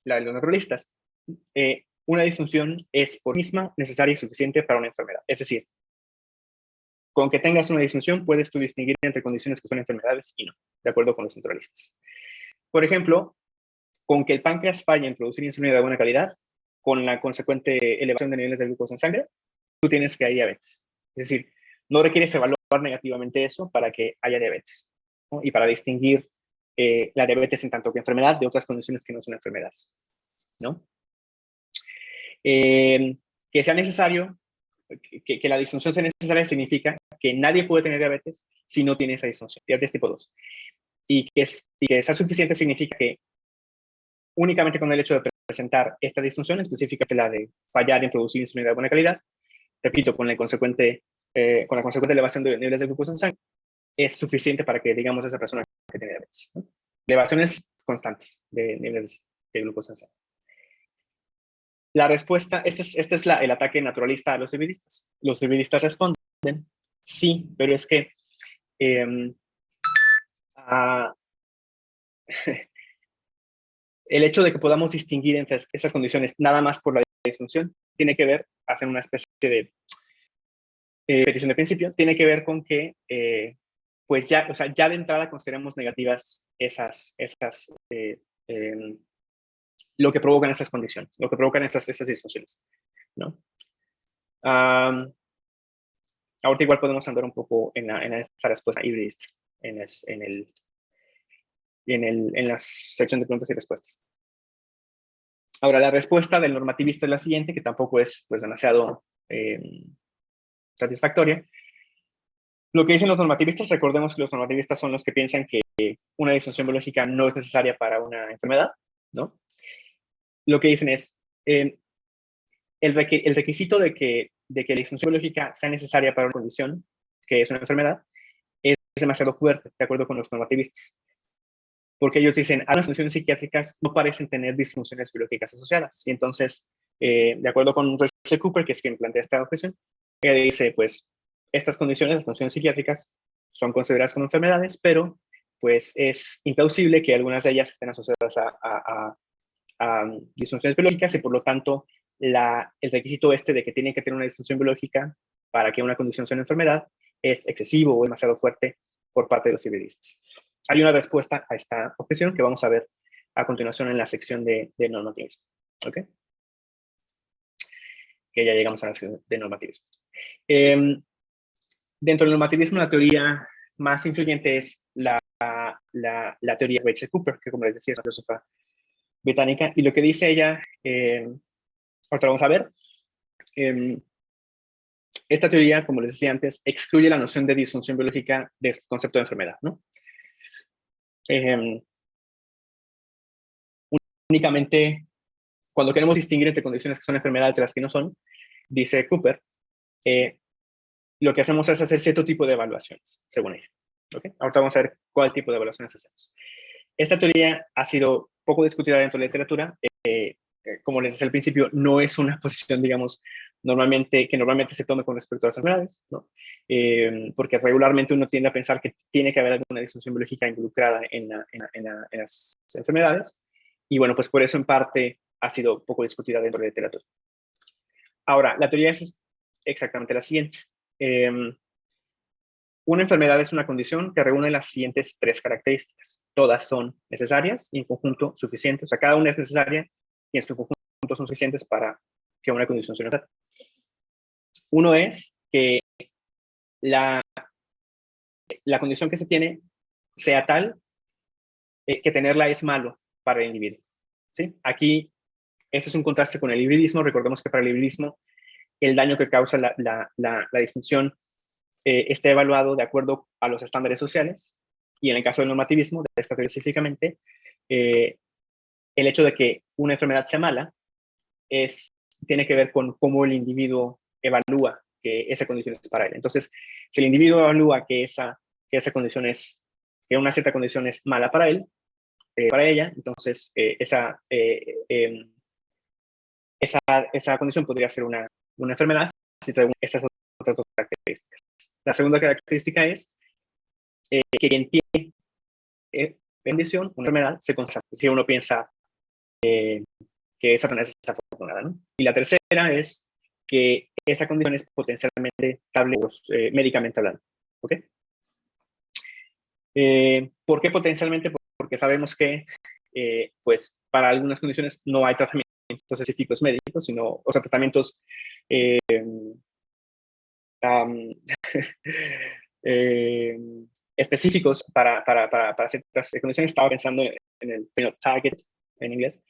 la de los naturalistas. Una disfunción es por misma necesaria y suficiente para una enfermedad. Es decir, con que tengas una disfunción puedes tú distinguir entre condiciones que son enfermedades y no, de acuerdo con los naturalistas. Por ejemplo, con que el páncreas falle en producir insulina de buena calidad, con la consecuente elevación de niveles de glucosa en sangre, tú tienes que hay diabetes. Es decir, no requieres evaluar negativamente eso para que haya diabetes, ¿no? Y para distinguir la diabetes en tanto que enfermedad de otras condiciones que no son enfermedades, ¿no? Que sea necesario, que la disfunción sea necesaria significa que nadie puede tener diabetes si no tiene esa disfunción, diabetes tipo 2. Y que sea suficiente significa que únicamente con el hecho de presentar esta disfunción, específicamente la de fallar en producir insulina de buena calidad, repito, con la consecuente elevación de niveles de glucosa en sangre, es suficiente para que digamos esa persona que tiene diabetes, ¿no? Elevaciones constantes de niveles de glucosa en sangre. La respuesta, este es el ataque naturalista a los hibridistas. Los hibridistas responden, sí, pero es que el hecho de que podamos distinguir entre esas condiciones nada más por la disfunción tiene que ver, hacen una especie de petición de principio, tiene que ver con que pues ya, o sea, ya de entrada consideramos negativas lo que provocan esas condiciones, lo que provocan esas disfunciones, ¿no? Ahorita igual podemos andar un poco en esta respuesta hibridista, en la sección de preguntas y respuestas. Ahora, la respuesta del normativista es la siguiente, que tampoco es pues demasiado satisfactoria. Lo que dicen los normativistas, recordemos que los normativistas son los que piensan que una disfunción biológica no es necesaria para una enfermedad, ¿no? Lo que dicen es, el requisito de que la disfunción biológica sea necesaria para una condición, que es una enfermedad, es demasiado fuerte, de acuerdo con los normativistas. Porque ellos dicen, las funciones psiquiátricas no parecen tener disfunciones biológicas asociadas. Y entonces, de acuerdo con Rachel Cooper, que es quien plantea esta objeción, ella dice, pues, estas condiciones, las funciones psiquiátricas, son consideradas como enfermedades, pero pues es implausible que algunas de ellas estén asociadas a disfunciones biológicas y por lo tanto el requisito de que tiene que tener una disfunción biológica para que una condición sea una enfermedad es excesivo o demasiado fuerte por parte de los hibridistas. Hay una respuesta a esta objeción que vamos a ver a continuación en la sección de normativismo. ¿Ok? Que ya llegamos a la sección de normativismo. Dentro del normativismo, la teoría más influyente es la teoría de Rachel Cooper, que como les decía es una filósofa británica, y lo que dice ella, ahorita vamos a ver, esta teoría, como les decía antes, excluye la noción de disfunción biológica del concepto de enfermedad, ¿no? Únicamente, cuando queremos distinguir entre condiciones que son enfermedades de las que no son, dice Cooper, lo que hacemos es hacer cierto tipo de evaluaciones, según ella. ¿Okay? Ahorita vamos a ver cuál tipo de evaluaciones hacemos. Esta teoría ha sido poco discutida dentro de la literatura. Como les decía al principio, no es una posición, digamos, que normalmente se tome con respecto a las enfermedades, ¿no? Porque regularmente uno tiende a pensar que tiene que haber alguna disfunción biológica involucrada en las enfermedades. Y bueno, pues por eso en parte ha sido poco discutida dentro de la literatura. Ahora, la teoría es exactamente la siguiente. Una enfermedad es una condición que reúne las siguientes 3 características. Todas son necesarias y en conjunto suficientes. O sea, cada una es necesaria y en su conjunto son suficientes para que una condición sea una enfermedad. Uno es que la condición que se tiene sea tal que tenerla es malo para el individuo. ¿Sí? Aquí, este es un contraste con el hibridismo. Recordemos que para el hibridismo, el daño que causa la disfunción está evaluado de acuerdo a los estándares sociales, y en el caso del normativismo, de esta teoría específicamente, el hecho de que una enfermedad sea mala tiene que ver con cómo el individuo evalúa que esa condición es para él. Entonces, si el individuo evalúa que una cierta condición es mala para él, para ella, entonces esa condición podría ser una enfermedad si reúne esas otras 2 características. La segunda característica es que quien tiene bendición, una enfermedad, se consagra. Si uno piensa que esa enfermedad es desafortunada, ¿no? Y la tercera es que esa condición es potencialmente estable médicamente hablando. ¿Ok? ¿Por qué potencialmente? Porque sabemos que pues para algunas condiciones no hay tratamientos específicos médicos, sino, o sea, tratamientos específicos para ciertas condiciones. Estaba pensando en el target en inglés.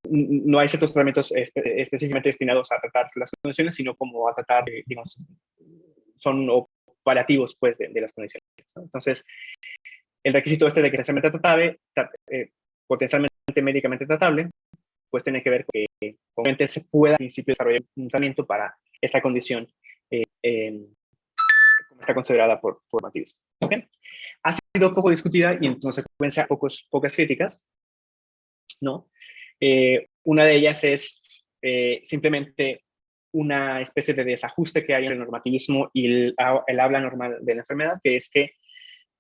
No hay ciertos tratamientos específicamente destinados a tratar las condiciones, sino como a tratar, digamos, son paliativos pues de las condiciones, ¿no? Entonces, el requisito de que potencialmente tratable, potencialmente médicamente tratable, pues tiene que ver con que obviamente se pueda al principio desarrollar un tratamiento para esta condición como está considerada por normativismo. ¿Okay? Ha sido poco discutida y en consecuencia pocas críticas, ¿no? Una de ellas es simplemente una especie de desajuste que hay en el normativismo y el habla normal de la enfermedad, que es que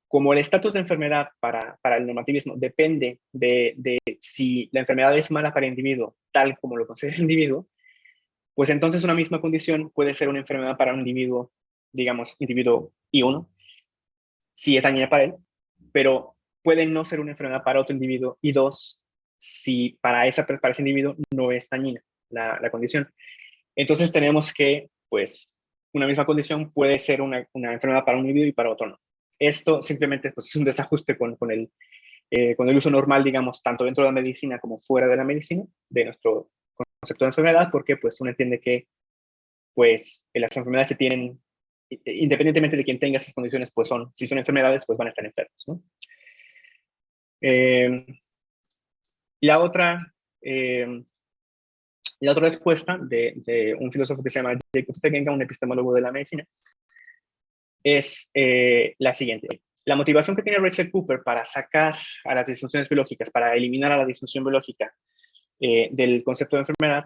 como el estatus de enfermedad para el normativismo depende de si la enfermedad es mala para el individuo, tal como lo considera el individuo, pues entonces una misma condición puede ser una enfermedad para un individuo, digamos, individuo I1, si es dañina para él, pero puede no ser una enfermedad para otro individuo I2, si para ese individuo no es dañina la condición. Entonces tenemos que, pues, una misma condición puede ser una enfermedad para un individuo y para otro no. Esto simplemente pues, es un desajuste con el uso normal, digamos, tanto dentro de la medicina como fuera de la medicina, de nuestro concepto de enfermedad, porque pues uno entiende que pues las enfermedades se tienen, independientemente de quien tenga esas condiciones, pues si son enfermedades, pues van a estar enfermos, ¿no? La otra respuesta de un filósofo que se llama Jacob Stegenga, un epistemólogo de la medicina, es la siguiente. La motivación que tiene Rachel Cooper para sacar a las disfunciones biológicas, para eliminar a la disfunción biológica del concepto de enfermedad,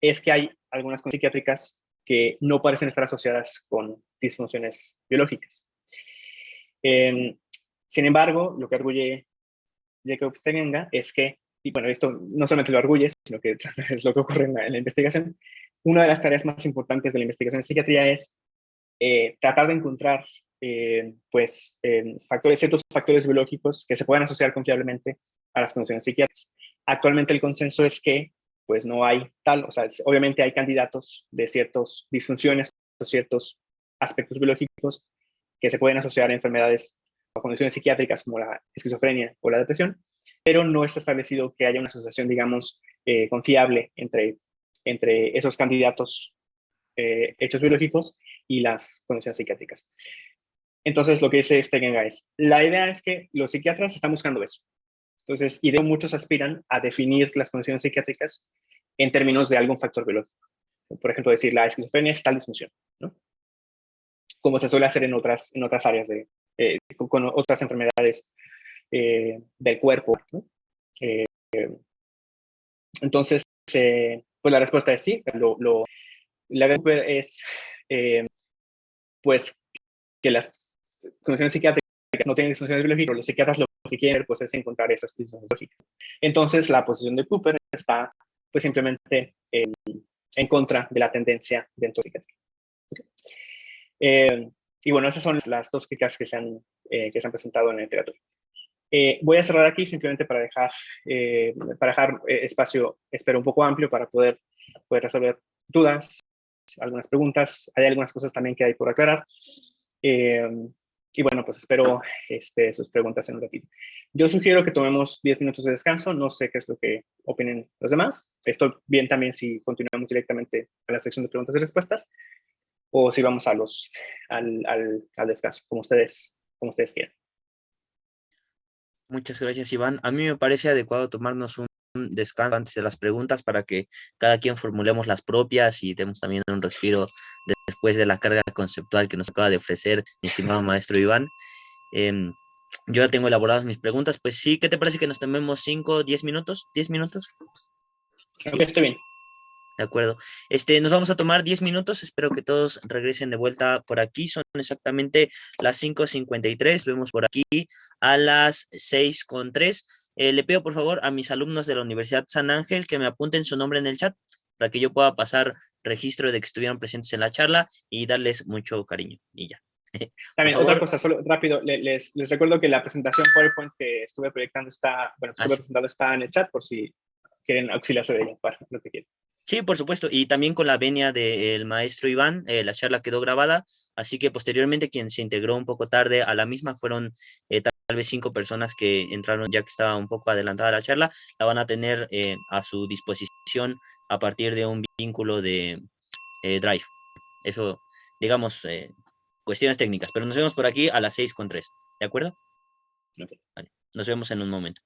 es que hay algunas condiciones psiquiátricas que no parecen estar asociadas con disfunciones biológicas. Sin embargo, lo que arguye Jacob Stegenga es que y bueno, esto no solamente lo arguye, sino que es lo que ocurre en la investigación, una de las tareas más importantes de la investigación en psiquiatría es tratar de encontrar ciertos factores biológicos que se puedan asociar confiablemente a las condiciones psiquiátricas. Actualmente el consenso es que pues no hay tal, o sea, obviamente hay candidatos de ciertas disfunciones o ciertos aspectos biológicos que se pueden asociar a enfermedades o condiciones psiquiátricas como la esquizofrenia o la depresión, pero no está establecido que haya una asociación, digamos, confiable entre esos candidatos hechos biológicos y las condiciones psiquiátricas. Entonces, lo que dice Stegenga es, la idea es que los psiquiatras están buscando eso. Entonces, y de muchos aspiran a definir las condiciones psiquiátricas en términos de algún factor biológico. Por ejemplo, decir la esquizofrenia es tal disfunción, ¿no? Como se suele hacer en otras áreas con otras enfermedades del cuerpo, ¿no? Entonces, pues la respuesta es sí. La verdad es pues que las condiciones psiquiátricas no tienen disfunciones biológicas, pero los psiquiatras lo que quieren pues, es encontrar esas disfunciones biológicas. Entonces, la posición de Cooper está pues simplemente en contra de la tendencia dentro de la psiquiatría. Okay. Y bueno, esas son las dos críticas que se han presentado en la literatura. Voy a cerrar aquí simplemente para dejar espacio, espero, un poco amplio para poder resolver dudas, algunas preguntas. Hay algunas cosas también que hay por aclarar. Y bueno, pues espero sus preguntas en un ratito. Yo sugiero que tomemos 10 minutos de descanso. No sé qué es lo que opinen los demás. Estoy bien también si continuamos directamente a la sección de preguntas y respuestas o si vamos al descanso, como ustedes quieran. Muchas gracias, Iván. A mí me parece adecuado tomarnos un descanso antes de las preguntas para que cada quien formulemos las propias y demos también un respiro después de la carga conceptual que nos acaba de ofrecer mi estimado maestro Iván. Yo ya tengo elaboradas mis preguntas, pues sí, ¿qué te parece que nos tomemos 5, 10 minutos? ¿10 minutos? Okay, estoy bien. De acuerdo. Nos vamos a tomar 10 minutos. Espero que todos regresen de vuelta por aquí. Son exactamente las 5:53. Vemos por aquí a las 6:03. Le pido por favor a mis alumnos de la Universidad San Ángel que me apunten su nombre en el chat para que yo pueda pasar registro de que estuvieron presentes en la charla y darles mucho cariño. Y ya. También, otra cosa, solo rápido, les recuerdo que la presentación PowerPoint que estuve proyectando presentando está en el chat por si quieren auxiliarse de ella para lo que quieran. Sí, por supuesto, y también con la venia del maestro Iván, la charla quedó grabada, así que posteriormente quien se integró un poco tarde a la misma fueron tal vez 5 personas que entraron ya que estaba un poco adelantada la charla, la van a tener a su disposición a partir de un vínculo de Drive. Eso, digamos, cuestiones técnicas, pero nos vemos por aquí a las 6:03, ¿de acuerdo? Okay. Vale, nos vemos en un momento.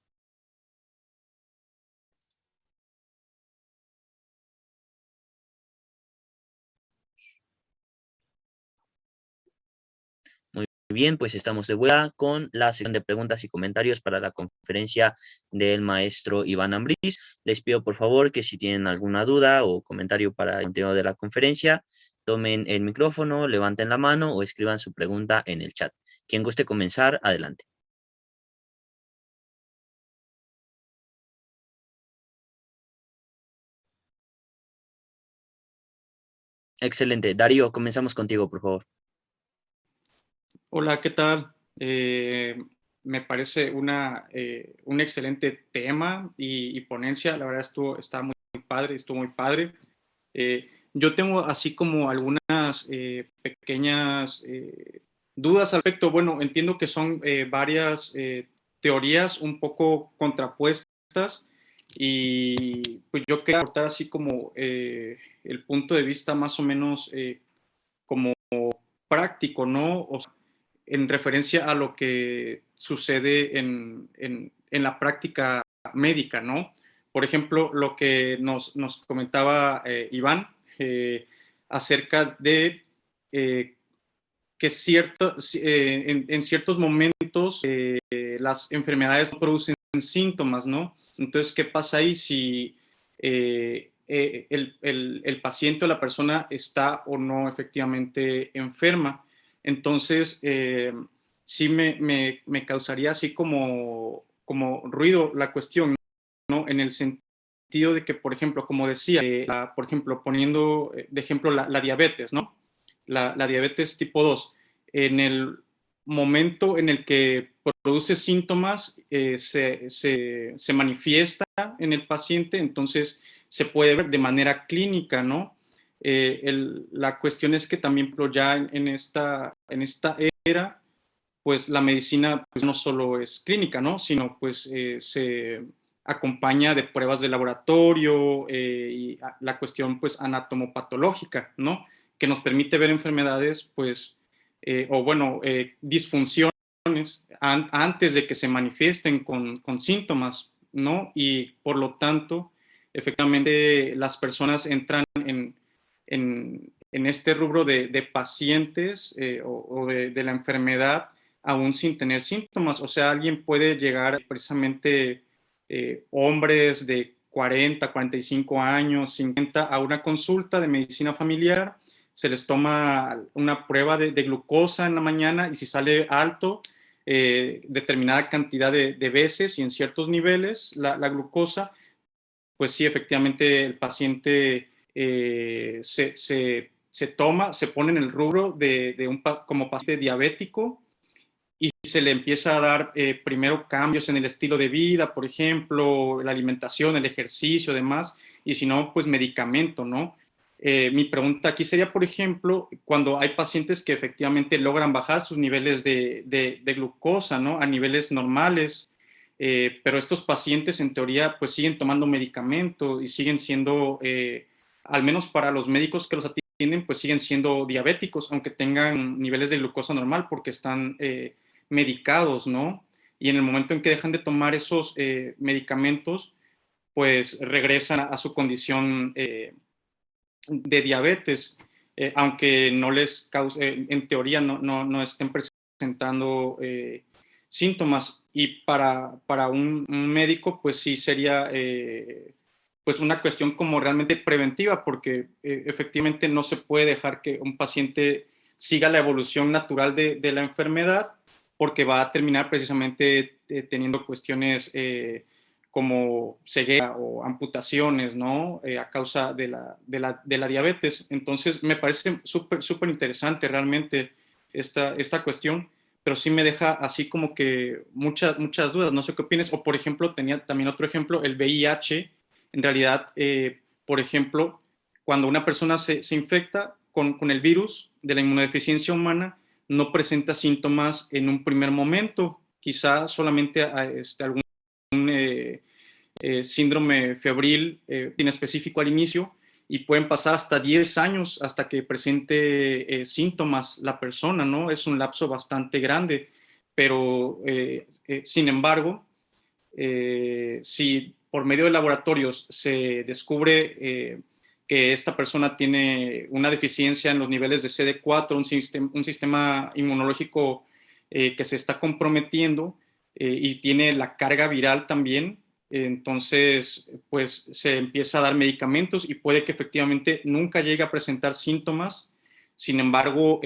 Bien, pues estamos de vuelta con la sección de preguntas y comentarios para la conferencia del maestro Iván Ambriz. Les pido por favor que si tienen alguna duda o comentario para el contenido de la conferencia, tomen el micrófono, levanten la mano o escriban su pregunta en el chat. Quien guste comenzar, adelante. Excelente. Darío, comenzamos contigo, por favor. Hola, ¿qué tal? Me parece un excelente tema y ponencia. La verdad está muy padre, estuvo muy padre. Yo tengo así como algunas pequeñas dudas al respecto. Bueno, entiendo que son varias teorías un poco contrapuestas y pues yo quería aportar así como el punto de vista más o menos como práctico, ¿no? O sea, en referencia a lo que sucede en la práctica médica, ¿no? Por ejemplo, lo que nos comentaba Iván acerca de que en ciertos momentos las enfermedades no producen síntomas, ¿no? Entonces, ¿qué pasa ahí si el paciente o la persona está o no efectivamente enferma? Entonces, sí me causaría así como ruido la cuestión, ¿no? En el sentido de que, por ejemplo, como decía, por ejemplo, poniendo de ejemplo la diabetes, ¿no? La diabetes tipo 2, en el momento en el que produce síntomas, se manifiesta en el paciente, entonces se puede ver de manera clínica, ¿no? La cuestión es que también ya en esta era, pues la medicina pues, no solo es clínica, ¿no? Sino pues se acompaña de pruebas de laboratorio y la cuestión pues anatomopatológica, ¿no? Que nos permite ver enfermedades pues, o bueno, disfunciones antes de que se manifiesten con síntomas, ¿no? Y por lo tanto, efectivamente, las personas entran en este rubro de pacientes o de la enfermedad aún sin tener síntomas. O sea, alguien puede llegar precisamente hombres de 40, 45 años, 50, a una consulta de medicina familiar, se les toma una prueba de glucosa en la mañana y si sale alto, determinada cantidad de veces y en ciertos niveles la glucosa, pues sí, efectivamente el paciente se toma, se pone en el rubro como paciente diabético y se le empieza a dar primero cambios en el estilo de vida, por ejemplo, la alimentación, el ejercicio, demás, y si no, pues medicamento, ¿no? Mi pregunta aquí sería, por ejemplo, cuando hay pacientes que efectivamente logran bajar sus niveles de glucosa, ¿no? A niveles normales, pero estos pacientes en teoría pues siguen tomando medicamento y siguen siendo, al menos para los médicos que los atienden, pues siguen siendo diabéticos, aunque tengan niveles de glucosa normal porque están medicados, ¿no? Y en el momento en que dejan de tomar esos medicamentos, pues regresan a su condición de diabetes, aunque no les cause, en teoría no estén presentando síntomas. Y para un médico, pues sí sería pues una cuestión como realmente preventiva, porque efectivamente no se puede dejar que un paciente siga la evolución natural de la enfermedad, porque va a terminar precisamente teniendo cuestiones como ceguera o amputaciones, ¿no? A causa de la diabetes. Entonces, me parece súper interesante realmente esta cuestión, pero sí me deja así como que muchas dudas. No sé qué opinas. O, por ejemplo, tenía también otro ejemplo, el VIH. En realidad, por ejemplo, cuando una persona se infecta con el virus de la inmunodeficiencia humana, no presenta síntomas en un primer momento, quizá solamente algún síndrome febril inespecífico al inicio, y pueden pasar hasta 10 años hasta que presente síntomas la persona, ¿no? Es un lapso bastante grande, pero sin embargo, si por medio de laboratorios se descubre que esta persona tiene una deficiencia en los niveles de CD4, un sistema inmunológico que se está comprometiendo y tiene la carga viral también, entonces pues se empieza a dar medicamentos y puede que efectivamente nunca llegue a presentar síntomas. Sin embargo,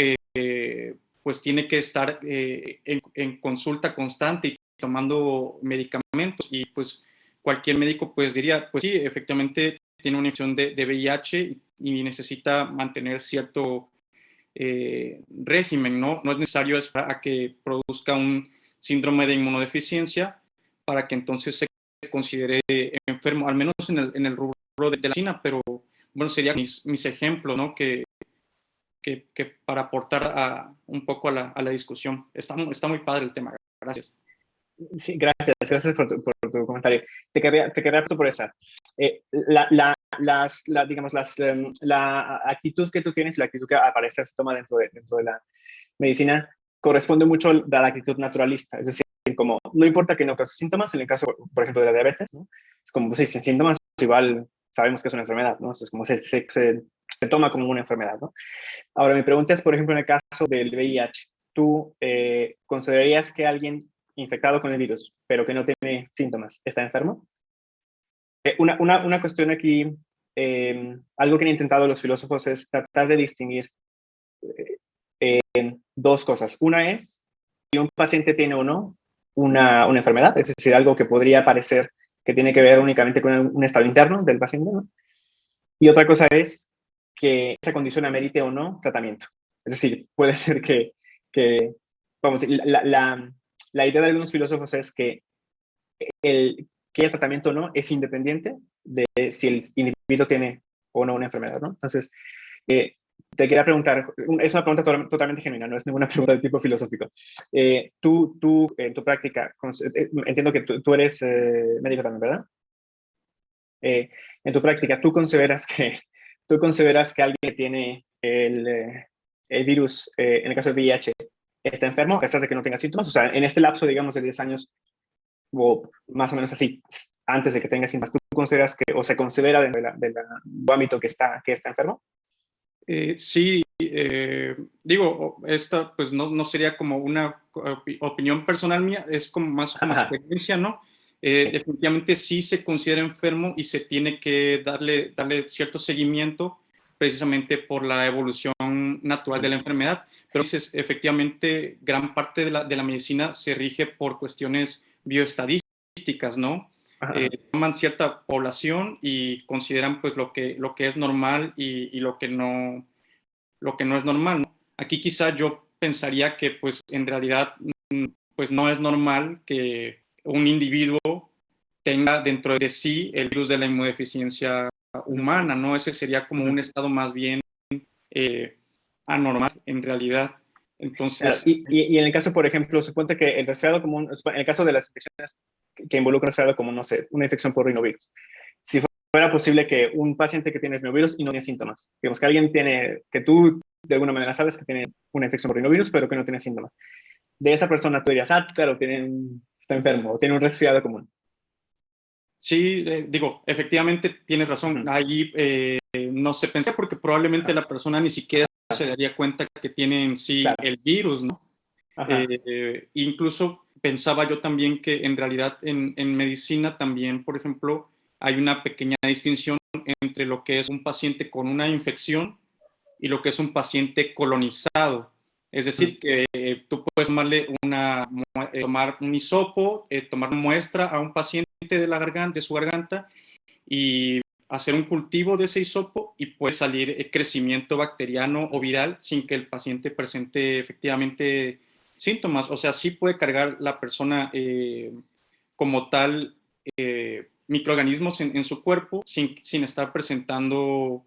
pues tiene que estar en consulta constante y tomando medicamentos, y pues cualquier médico pues diría, pues sí, efectivamente tiene una infección de VIH y necesita mantener cierto régimen, ¿no? No es necesario esperar a que produzca un síndrome de inmunodeficiencia para que entonces se considere enfermo, al menos en el rubro de la medicina, pero bueno, serían mis ejemplos, ¿no? Que para aportar un poco a la discusión. Está muy padre el tema. Gracias. Sí, gracias por tu comentario. Te quería por esa. Digamos, la actitud que tú tienes, la actitud que aparece, se toma dentro de la medicina, corresponde mucho a la actitud naturalista. Es decir, como no importa que no cause síntomas, en el caso, por ejemplo, de la diabetes, ¿no? Es como, pues, sí, sin síntomas, igual sabemos que es una enfermedad, ¿no? Es como se toma como una enfermedad, ¿no? Ahora, mi pregunta es, por ejemplo, en el caso del VIH, ¿tú considerarías que alguien infectado con el virus, pero que no tiene síntomas, está enfermo? Una cuestión aquí, algo que han intentado los filósofos es tratar de distinguir dos cosas. Una es si un paciente tiene o no una enfermedad, es decir, algo que podría parecer que tiene que ver únicamente con un estado interno del paciente, ¿no? Y otra cosa es que esa condición amerite o no tratamiento. Es decir, puede ser que vamos, la idea de algunos filósofos es que que haya tratamiento o no es independiente de si el individuo tiene o no una enfermedad, ¿no? Entonces, te quería preguntar, es una pregunta totalmente genuina, no es ninguna pregunta de tipo filosófico. Tú en tu práctica, entiendo que tú eres médico también, ¿verdad? En tu práctica, tú consideras que alguien que tiene el virus, en el caso del VIH, está enfermo a pesar de que no tenga síntomas? O sea, en este lapso, digamos, de 10 años, o más o menos así, antes de que tenga síntomas, ¿tú consideras que, o se considera dentro del ámbito que está enfermo? Sí, digo, esta pues no sería como una opinión personal mía, es como más como experiencia, ¿no? Sí. Definitivamente sí se considera enfermo y se tiene que darle cierto seguimiento precisamente por la evolución natural de la enfermedad, pero efectivamente gran parte de la medicina se rige por cuestiones bioestadísticas, ¿no? Toman cierta población y consideran pues lo que es normal y lo que no es normal, ¿no? Aquí quizá yo pensaría que pues en realidad pues no es normal que un individuo tenga dentro de sí el virus de la inmunodeficiencia humana, ¿no? Ese sería como un estado más bien anormal en realidad. Entonces, y en el caso, por ejemplo, suponte que el resfriado común, en el caso de las infecciones que involucran resfriado común, no sé, una infección por rinovirus, si fuera posible que un paciente que tiene rinovirus y no tiene síntomas, digamos que alguien tiene, que tú de alguna manera sabes que tiene una infección por rinovirus, pero que no tiene síntomas, de esa persona tú dirías, claro, está enfermo o tiene un resfriado común. Sí, digo, efectivamente tienes razón. Ahí no se pensé porque probablemente la persona ni siquiera se daría cuenta que tiene en sí el virus, ¿no? Incluso pensaba yo también que en realidad en medicina también, por ejemplo, hay una pequeña distinción entre lo que es un paciente con una infección y lo que es un paciente colonizado. Es decir, que tú puedes tomar un hisopo, tomar muestra a un paciente de su garganta y hacer un cultivo de ese hisopo y puede salir crecimiento bacteriano o viral sin que el paciente presente efectivamente síntomas. O sea, sí puede cargar la persona como tal microorganismos en su cuerpo sin estar presentando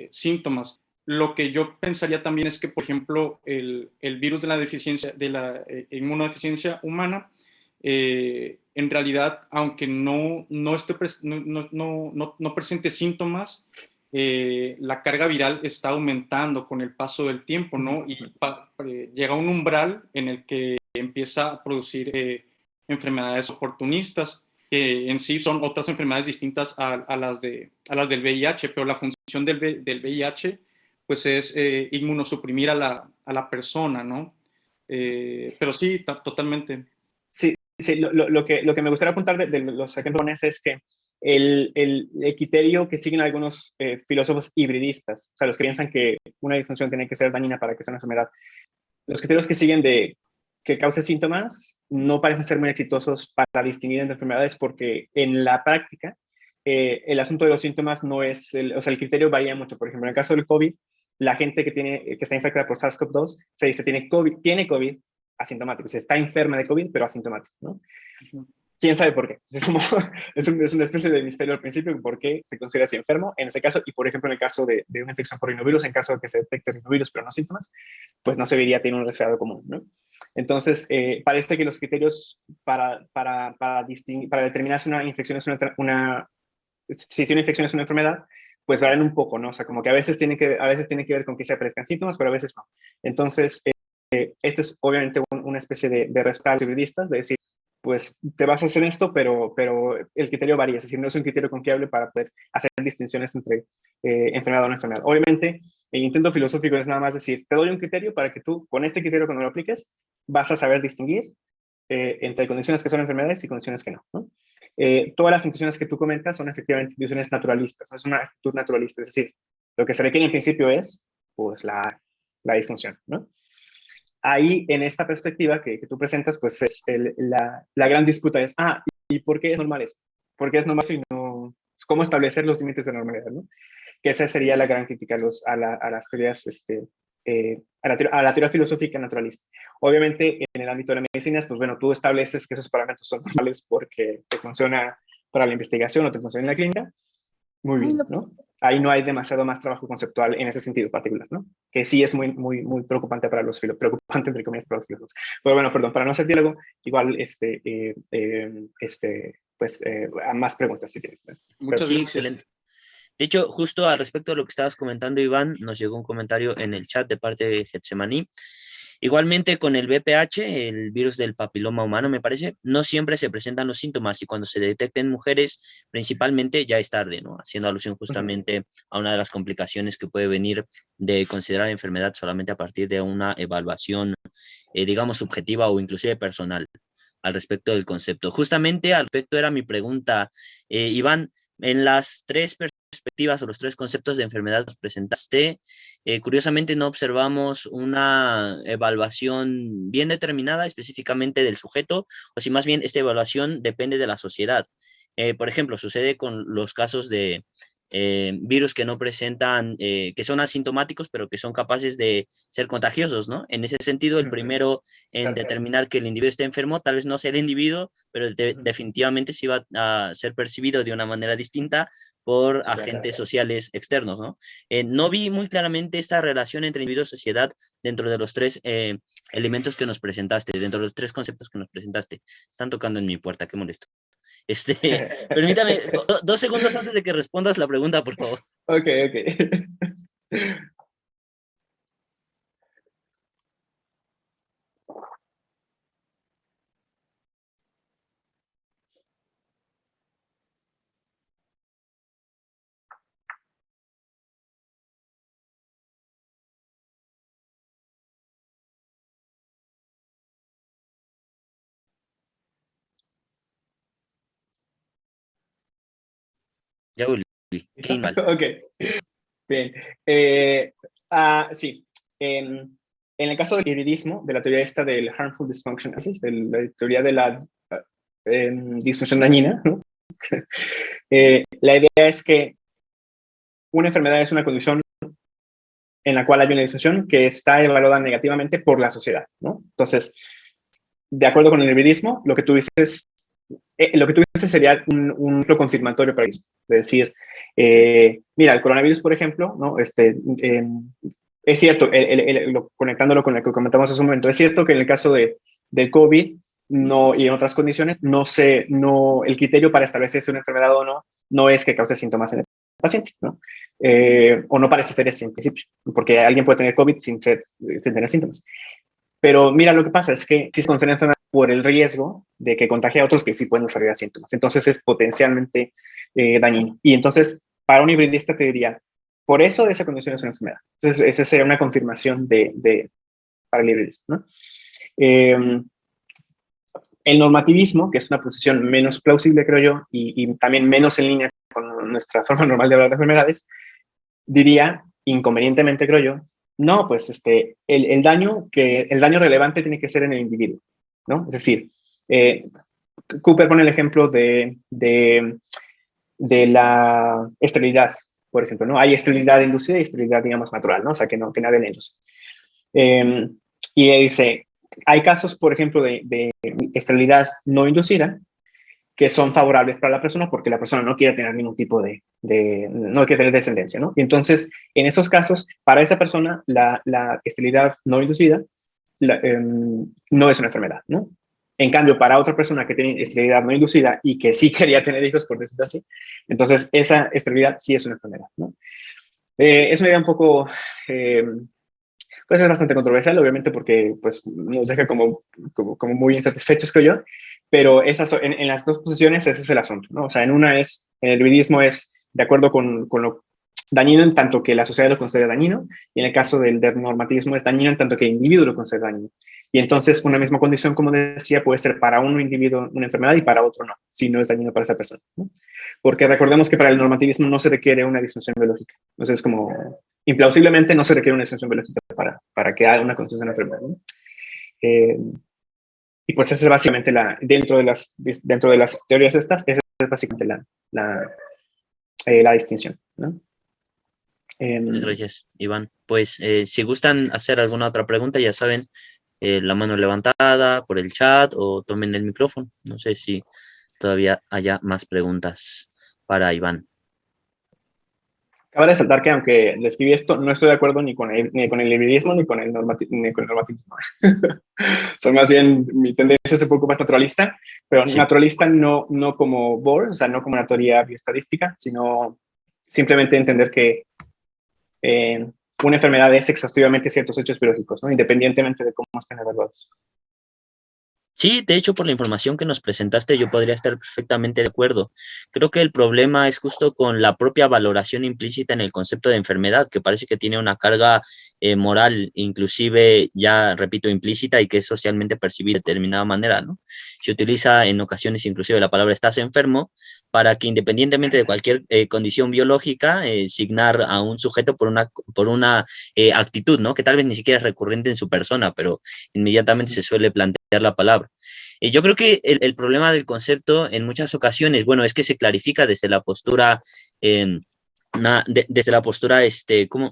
síntomas. Lo que yo pensaría también es que, por ejemplo, el virus de la inmunodeficiencia humana, en realidad, aunque no presente síntomas, la carga viral está aumentando con el paso del tiempo, ¿no? Y llega a un umbral en el que empieza a producir enfermedades oportunistas, que en sí son otras enfermedades distintas a las del VIH, pero la función del VIH pues es inmunosuprimir a la persona, ¿no? Pero sí, totalmente. Sí, lo que me gustaría apuntar de los ejemplos es que el criterio que siguen algunos filósofos hibridistas, o sea, los que piensan que una disfunción tiene que ser dañina para que sea una enfermedad, los criterios que siguen de que cause síntomas no parecen ser muy exitosos para distinguir entre enfermedades porque en la práctica el asunto de los síntomas no es, o sea, el criterio varía mucho. Por ejemplo, en el caso del COVID, la gente que está infectada por SARS-CoV-2 se dice tiene COVID asintomático, se está enferma de COVID, pero asintomático, ¿no? ¿Quién sabe por qué? Es una especie de misterio al principio por qué se considera así enfermo en ese caso, y por ejemplo en el caso de una infección por rinovirus, en caso de que se detecte rinovirus pero no síntomas, pues no se vería tener un resfriado común, ¿no? Entonces, parece que los criterios para determinar si una infección es si una infección es una enfermedad, pues varían un poco, ¿no? O sea, como que a veces tiene que ver con que se aparezcan síntomas, pero a veces no. Entonces, este es obviamente una especie de respaldo hibridistas, de decir, pues te vas a hacer esto, pero el criterio varía, es decir, no es un criterio confiable para poder hacer distinciones entre enfermedad o no enfermedad. Obviamente, el intento filosófico es nada más decir, te doy un criterio para que tú, con este criterio cuando lo apliques, vas a saber distinguir entre condiciones que son enfermedades y condiciones que no, ¿no? Todas las instituciones que tú comentas son efectivamente instituciones naturalistas, es una actitud naturalista, es decir, lo que se requiere en principio es, pues, la disfunción, ¿no? Ahí, en esta perspectiva que tú presentas, pues la gran disputa es, ¿Y por qué es normal eso? ¿Por qué es normal eso y no? ¿Cómo establecer los límites de normalidad, ¿no? Que esa sería la gran crítica a las teorías, a la teoría filosófica naturalista. Obviamente, en el ámbito de la medicina, pues bueno, tú estableces que esos parámetros son normales porque te funciona para la investigación o te funciona en la clínica. Muy bien, ¿no? Ahí no hay demasiado más trabajo conceptual en ese sentido particular, ¿no? Que sí es muy, muy, muy preocupante para los filósofos, preocupante entre comillas para los filósofos. Pero bueno, perdón, para no hacer diálogo, igual, más preguntas si tienen. Muchas Sí, gracias. excelente. De hecho, justo al respecto de lo que estabas comentando, Iván, nos llegó un comentario en el chat de parte de Getsemaní. Igualmente con el VPH, el virus del papiloma humano, me parece, no siempre se presentan los síntomas y cuando se detecta en mujeres, principalmente ya es tarde, ¿no? Haciendo alusión justamente a una de las complicaciones que puede venir de considerar enfermedad solamente a partir de una evaluación, digamos, subjetiva o inclusive personal al respecto del concepto. Justamente al respecto era mi pregunta, Iván, en las tres perspectivas o los tres conceptos de enfermedad que nos presentaste, curiosamente no observamos una evaluación bien determinada específicamente del sujeto, o si más bien esta evaluación depende de la sociedad. Por ejemplo, sucede con los casos de virus que no presentan, que son asintomáticos, pero que son capaces de ser contagiosos, ¿no? En ese sentido, el primero en determinar que el individuo esté enfermo, tal vez no sea el individuo, pero definitivamente sí va a ser percibido de una manera distinta por agentes sociales externos, ¿no? No vi muy claramente esta relación entre individuo y sociedad dentro de los tres elementos que nos presentaste, dentro de los tres conceptos que nos presentaste. Están tocando en mi puerta, qué molesto. Permítame 2 segundos antes de que respondas la pregunta, por favor. Ok, ok. Ya volví. Qué mal. Ok, bien. Sí, en el caso del hibridismo, de la teoría esta del harmful dysfunction, de la teoría de la disfunción dañina, ¿no? La idea es que una enfermedad es una condición en la cual hay una disfunción que está evaluada negativamente por la sociedad, ¿no? Entonces, de acuerdo con el hibridismo, lo que tú dices sería un ejemplo confirmatorio para eso. Es decir, mira, el coronavirus, por ejemplo, ¿no? Es cierto, conectándolo con lo que comentamos hace un momento, es cierto que en el caso del COVID no, y en otras condiciones, el criterio para establecer si una enfermedad o no es que cause síntomas en el paciente, ¿no? O no parece ser ese en principio, porque alguien puede tener COVID sin tener síntomas. Pero mira, lo que pasa es que si se considera enfermedad por el riesgo de que contagie a otros que sí pueden desarrollar síntomas. Entonces es potencialmente dañino. Y entonces, para un hibridista te diría, por eso esa condición es una enfermedad. Entonces, esa sería una confirmación para el hibridismo, ¿no? El normativismo, que es una posición menos plausible, creo yo, y también menos en línea con nuestra forma normal de hablar de enfermedades, diría, inconvenientemente creo yo, no, pues el daño relevante tiene que ser en el individuo, ¿no? Es decir, Cooper pone el ejemplo de la esterilidad, por ejemplo, ¿no? Hay esterilidad inducida y esterilidad, digamos, natural, ¿no? O sea, que nadie le induce. Y él dice, hay casos, por ejemplo, de esterilidad no inducida que son favorables para la persona porque la persona no quiere tener ningún tipo no quiere tener descendencia, ¿no? Y entonces, en esos casos, para esa persona, la esterilidad no inducida no es una enfermedad, ¿no? En cambio, para otra persona que tiene esterilidad no inducida y que sí quería tener hijos, por decirlo así, entonces esa esterilidad sí es una enfermedad, ¿no? Es una idea un poco, pues es bastante controversial, obviamente, porque pues, nos deja como muy insatisfechos, creo yo, pero en las dos posiciones ese es el asunto, ¿no? O sea, en el hibridismo es de acuerdo con lo dañino en tanto que la sociedad lo considera dañino, y en el caso del normativismo es dañino en tanto que el individuo lo considera dañino. Y entonces una misma condición, como decía, puede ser para un individuo una enfermedad y para otro no, si no es dañino para esa persona, ¿no? Porque recordemos que para el normativismo no se requiere una disfunción biológica. Entonces, como implausiblemente no se requiere una disfunción biológica para que haya una condición de enfermedad, ¿no? y pues esa es básicamente dentro de las teorías estas, esa es básicamente la distinción, ¿no? Gracias, Iván. Pues si gustan hacer alguna otra pregunta, ya saben, la mano levantada por el chat o tomen el micrófono. No sé si todavía haya más preguntas para Iván. Cabe resaltar que aunque le escribí esto, no estoy de acuerdo ni con el hibridismo ni con el normativismo. Son más bien, mi tendencia es un poco más naturalista, pero Sí. naturalista no como Bohr, o sea, no como una teoría bioestadística, sino simplemente entender que una enfermedad es exhaustivamente ciertos hechos biológicos, ¿no? Independientemente de cómo estén evaluados. Sí, de hecho, por la información que nos presentaste, yo podría estar perfectamente de acuerdo. Creo que el problema es justo con la propia valoración implícita en el concepto de enfermedad, que parece que tiene una carga moral, inclusive, ya repito, implícita y que es socialmente percibida de determinada manera, ¿no? Se utiliza en ocasiones inclusive la palabra estás enfermo para que independientemente de cualquier condición biológica, signar a un sujeto por una actitud, ¿no? Que tal vez ni siquiera es recurrente en su persona, pero inmediatamente se suele plantear la palabra. Yo creo que el problema del concepto en muchas ocasiones, bueno, es que se clarifica desde la postura, desde la postura,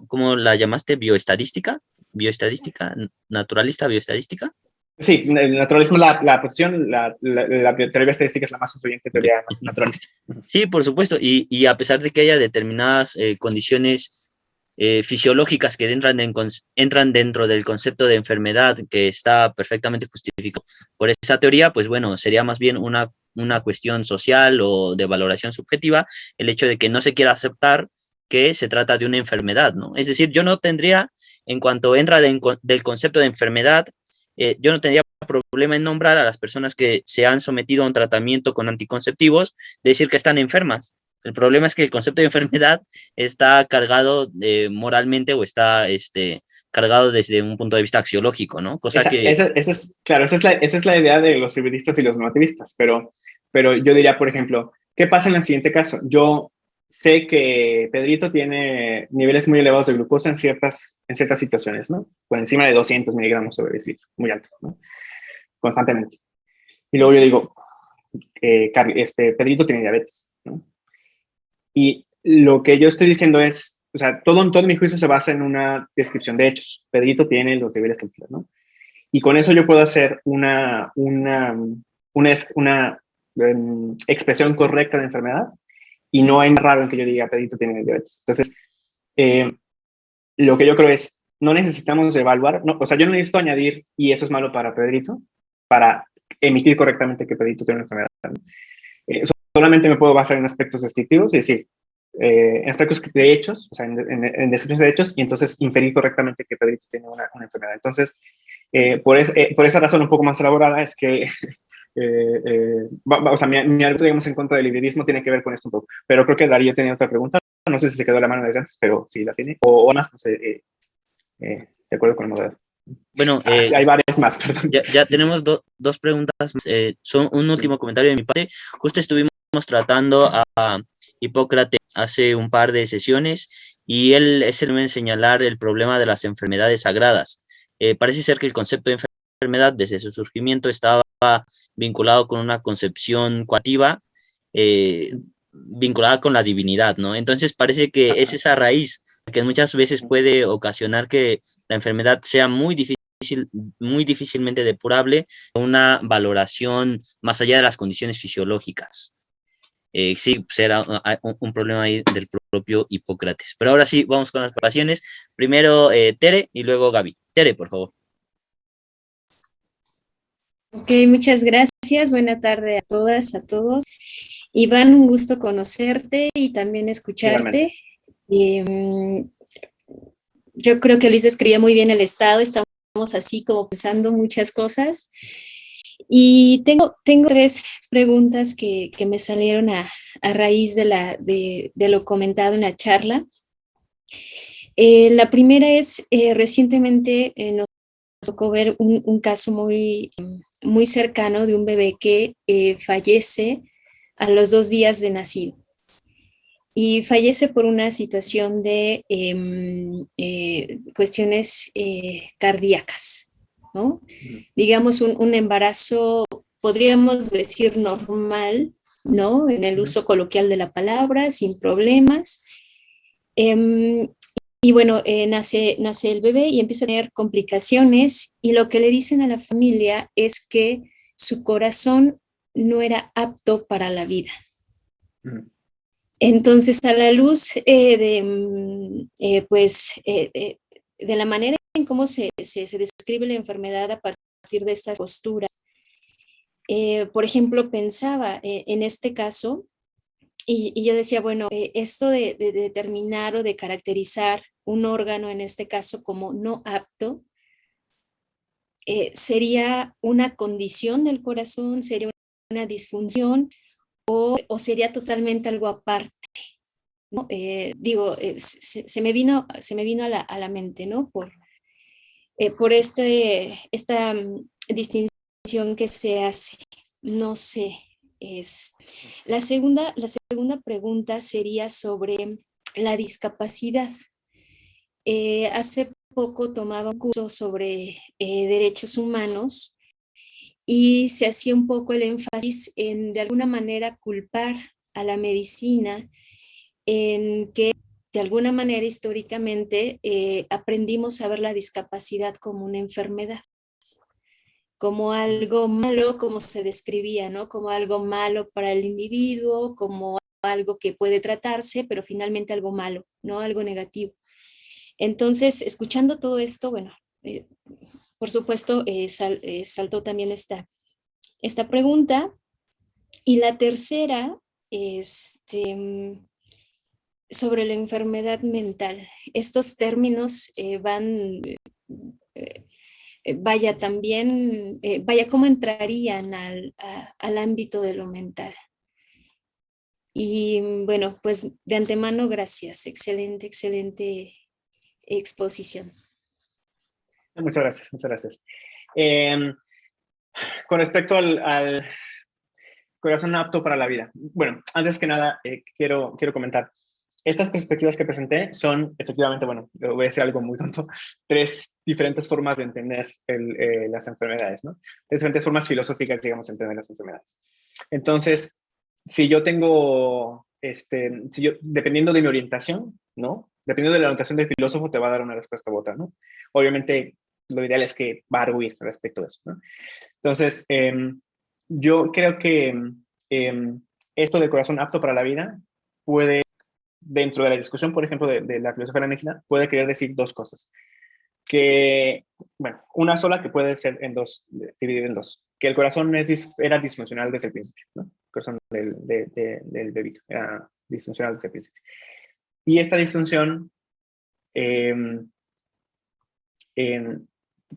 ¿cómo la llamaste? ¿Bioestadística? ¿Bioestadística? ¿Naturalista? ¿Bioestadística? Sí, el naturalismo, la posición, la teoría estadística es la más influyente Okay. teoría naturalista. Sí, por supuesto, y a pesar de que haya determinadas condiciones fisiológicas que entran dentro del concepto de enfermedad que está perfectamente justificado por esa teoría, pues bueno, sería más bien una cuestión social o de valoración subjetiva el hecho de que no se quiera aceptar que se trata de una enfermedad, ¿no? Es decir, yo no tendría, en cuanto entra del concepto de enfermedad, yo no tendría problema en nombrar a las personas que se han sometido a un tratamiento con anticonceptivos, decir que están enfermas. El problema es que el concepto de enfermedad está cargado moralmente o está cargado desde un punto de vista axiológico, ¿no? Cosa que... Claro, esa es la idea de los hibridistas y los normativistas, pero yo diría, por ejemplo, ¿qué pasa en el siguiente caso? Yo sé que Pedrito tiene niveles muy elevados de glucosa en ciertas situaciones, ¿no? Por encima de 200 miligramos sobre decilitro, muy alto, ¿no? Constantemente. Y luego yo digo, Pedrito tiene diabetes, ¿no? Y lo que yo estoy diciendo es, o sea, todo mi juicio se basa en una descripción de hechos. Pedrito tiene los niveles que quiera, ¿no? Y con eso yo puedo hacer una expresión correcta de enfermedad y no hay nada raro en que yo diga Pedrito tiene diabetes. Entonces, lo que yo creo es, no necesitamos evaluar, no, o sea, yo no necesito añadir y eso es malo para Pedrito para emitir correctamente que Pedrito tiene una enfermedad. Solamente me puedo basar en aspectos descriptivos y decir, en aspectos de hechos, o sea, en descripciones de hechos, y entonces inferir correctamente que Pedrito tiene una enfermedad. Entonces, por esa razón un poco más elaborada es que, o sea, mi argumento, digamos, en contra del hibridismo tiene que ver con esto un poco. Pero creo que Darío tenía otra pregunta. No sé si se quedó la mano desde antes, pero sí la tiene. O más, no sé, de acuerdo con el moderador. Bueno, hay varias más, perdón. Ya tenemos dos preguntas más. Son un último comentario de mi parte. Justo estuvimos tratando a Hipócrates hace un par de sesiones y él es el en señalar el problema de las enfermedades sagradas. Parece ser que el concepto de enfermedad desde su surgimiento estaba vinculado con una concepción coactiva vinculada con la divinidad, ¿no? Entonces parece que es esa raíz que muchas veces puede ocasionar que la enfermedad sea muy difícilmente depurable, una valoración más allá de las condiciones fisiológicas. Sí, pues era un problema ahí del propio Hipócrates. Pero ahora sí, vamos con las pasiones. Primero Tere y luego Gaby. Tere, por favor. Ok, muchas gracias. Buena tarde a todas, a todos. Iván, un gusto conocerte y también escucharte. Yo creo que Luis describía muy bien el estado, estamos así como pensando muchas cosas. Y tengo tres preguntas que me salieron a raíz de lo comentado en la charla. La primera es, recientemente nos tocó ver un caso muy cercano de un bebé que fallece a los 2 días de nacido. Y fallece por una situación de cuestiones cardíacas. ¿no? Digamos, un embarazo, podríamos decir normal, ¿no? En el uso coloquial de la palabra, sin problemas. Y bueno, nace el bebé y empieza a tener complicaciones y lo que le dicen a la familia es que su corazón no era apto para la vida. Entonces, a la luz de la manera en cómo se describe la enfermedad a partir de estas posturas, por ejemplo, pensaba en este caso, y yo decía, bueno, esto de determinar o de caracterizar un órgano, en este caso, como no apto, ¿sería una condición del corazón? ¿Sería una disfunción? ¿O sería totalmente algo aparte? ¿No? Se me vino a la mente, ¿no? Por esta distinción que se hace. No sé. La segunda pregunta sería sobre la discapacidad. Hace poco tomaba un curso sobre derechos humanos y se hacía un poco el énfasis en, de alguna manera, culpar a la medicina en que, de alguna manera, históricamente, aprendimos a ver la discapacidad como una enfermedad, como algo malo, como se describía, ¿no? Como algo malo para el individuo, como algo que puede tratarse, pero finalmente algo malo, ¿no? Algo negativo. Entonces, escuchando todo esto, bueno, por supuesto, saltó también esta pregunta. Y la tercera, sobre la enfermedad mental. Estos términos van, cómo entrarían al ámbito de lo mental. Y bueno, pues de antemano, gracias. Excelente exposición. Muchas gracias, muchas gracias. Con respecto al corazón apto para la vida. Bueno, antes que nada, quiero comentar. Estas perspectivas que presenté son, efectivamente, bueno, voy a decir algo muy tonto, 3 diferentes formas de entender las enfermedades, ¿no? 3 diferentes formas filosóficas, digamos, de entender las enfermedades. Entonces, si yo tengo, dependiendo de mi orientación, ¿no? Dependiendo de la orientación del filósofo, te va a dar una respuesta u otra, ¿no? Obviamente, lo ideal es que va a arguir respecto a eso, ¿no? Entonces, yo creo que esto de corazón apto para la vida puede, dentro de la discusión, por ejemplo, de la filosofía de la medicina, puede querer decir 2 cosas. Que, bueno, una sola que puede ser dividida en 2. Que el corazón era disfuncional desde el principio, ¿no? El corazón del bebito era disfuncional desde el principio. Y esta disfunción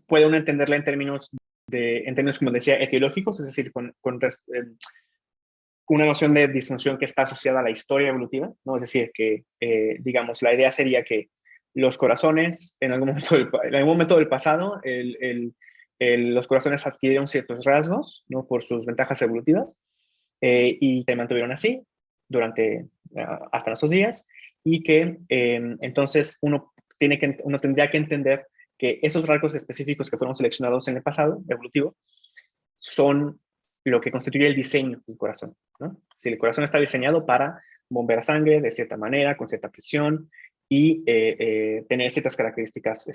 puede uno entenderla en términos como decía, etiológicos, es decir, con una noción de disfunción que está asociada a la historia evolutiva, ¿no? Es decir, que, digamos, la idea sería que los corazones, en algún momento del pasado, los corazones adquirieron ciertos rasgos, ¿no? Por sus ventajas evolutivas, y se mantuvieron así hasta nuestros días, y que entonces uno tendría que entender que esos rasgos específicos que fueron seleccionados en el pasado evolutivo son lo que constituye el diseño del corazón, ¿no? Si el corazón está diseñado para bombear sangre de cierta manera, con cierta presión y tener ciertas características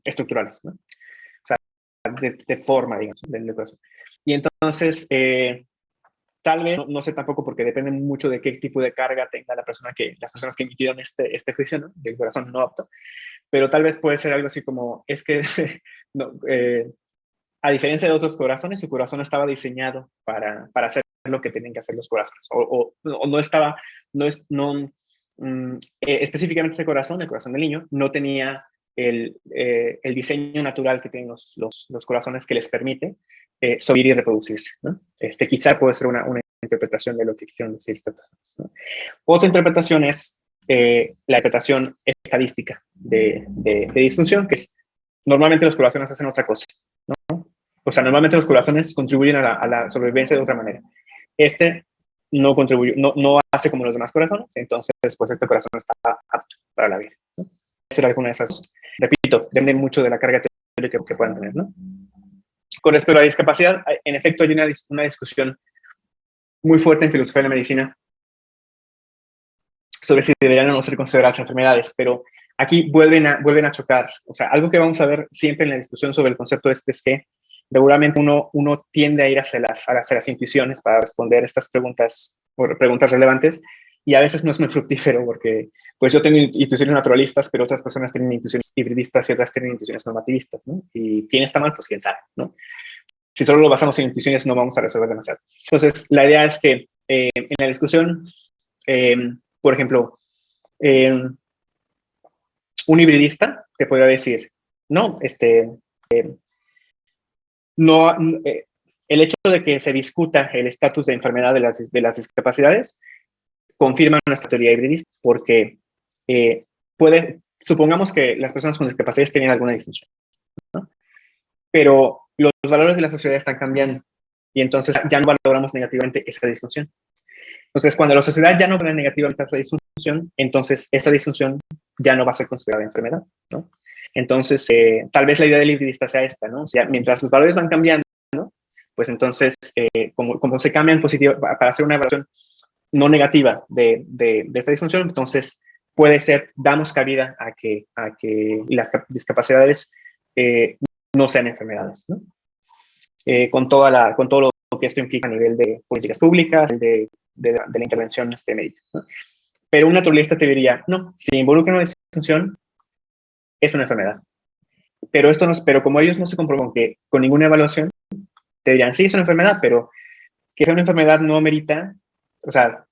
estructurales, ¿no? O sea, de forma, digamos, del corazón. Y entonces, tal vez, no sé tampoco, porque depende mucho de qué tipo de carga tenga las personas que emitieron este juicio, ¿no? Del corazón no apto, pero tal vez puede ser algo así como, es que no, a diferencia de otros corazones, su corazón estaba diseñado para hacer lo que tienen que hacer los corazones. O no estaba, específicamente ese corazón, el corazón del niño, no tenía el diseño natural que tienen los corazones que les permite sobrevivir y reproducirse, ¿no? Quizá puede ser una interpretación de lo que quisieron decir estas personas, ¿no? Otra interpretación es la interpretación estadística de disfunción, que es normalmente los corazones hacen otra cosa, ¿no? O sea, normalmente los corazones contribuyen a la sobrevivencia de otra manera. No contribuye, no hace como los demás corazones, entonces pues este corazón está apto para la vida, ¿no? Esa era alguna de esas. Repito, depende mucho de la carga que puedan tener, ¿no? Con respecto a la discapacidad, en efecto hay una discusión muy fuerte en filosofía de la medicina sobre si deberían o no ser consideradas enfermedades, pero aquí vuelven a chocar. O sea, algo que vamos a ver siempre en la discusión sobre el concepto este es que regularmente uno tiende a ir hacia las intuiciones para responder estas preguntas o preguntas relevantes, y a veces no es muy fructífero porque pues yo tengo intuiciones naturalistas, pero otras personas tienen intuiciones hibridistas y otras tienen intuiciones normativistas, ¿no? Y quién está mal, pues quién sabe, ¿no? Si solo lo basamos en intuiciones no vamos a resolver demasiado. Entonces, la idea es que en la discusión, por ejemplo, un hibridista te podría decir, no, no, el hecho de que se discuta el estatus de enfermedad de las discapacidades confirma nuestra teoría hibridista, porque supongamos que las personas con discapacidades tienen alguna disfunción, ¿no? Pero los valores de la sociedad están cambiando y entonces ya no valoramos negativamente esa disfunción. Entonces, cuando la sociedad ya no valora negativamente esa disfunción, entonces esa disfunción ya no va a ser considerada enfermedad, ¿no? Entonces, tal vez la idea del hibridista sea esta, ¿no? O sea, mientras los valores van cambiando, ¿no? Pues entonces, como se cambian positivos para hacer una evaluación no negativa de esta disfunción, entonces puede ser, damos cabida a que las discapacidades no sean enfermedades, ¿no? Con todo lo que esto implica a nivel de políticas públicas, de la intervención médica, ¿no? Pero un naturalista te diría, no, si involucra una disfunción, es una enfermedad. Pero como ellos no se comprueban con ninguna evaluación, te dirían, sí, es una enfermedad, pero que sea una enfermedad no amerita, o sea,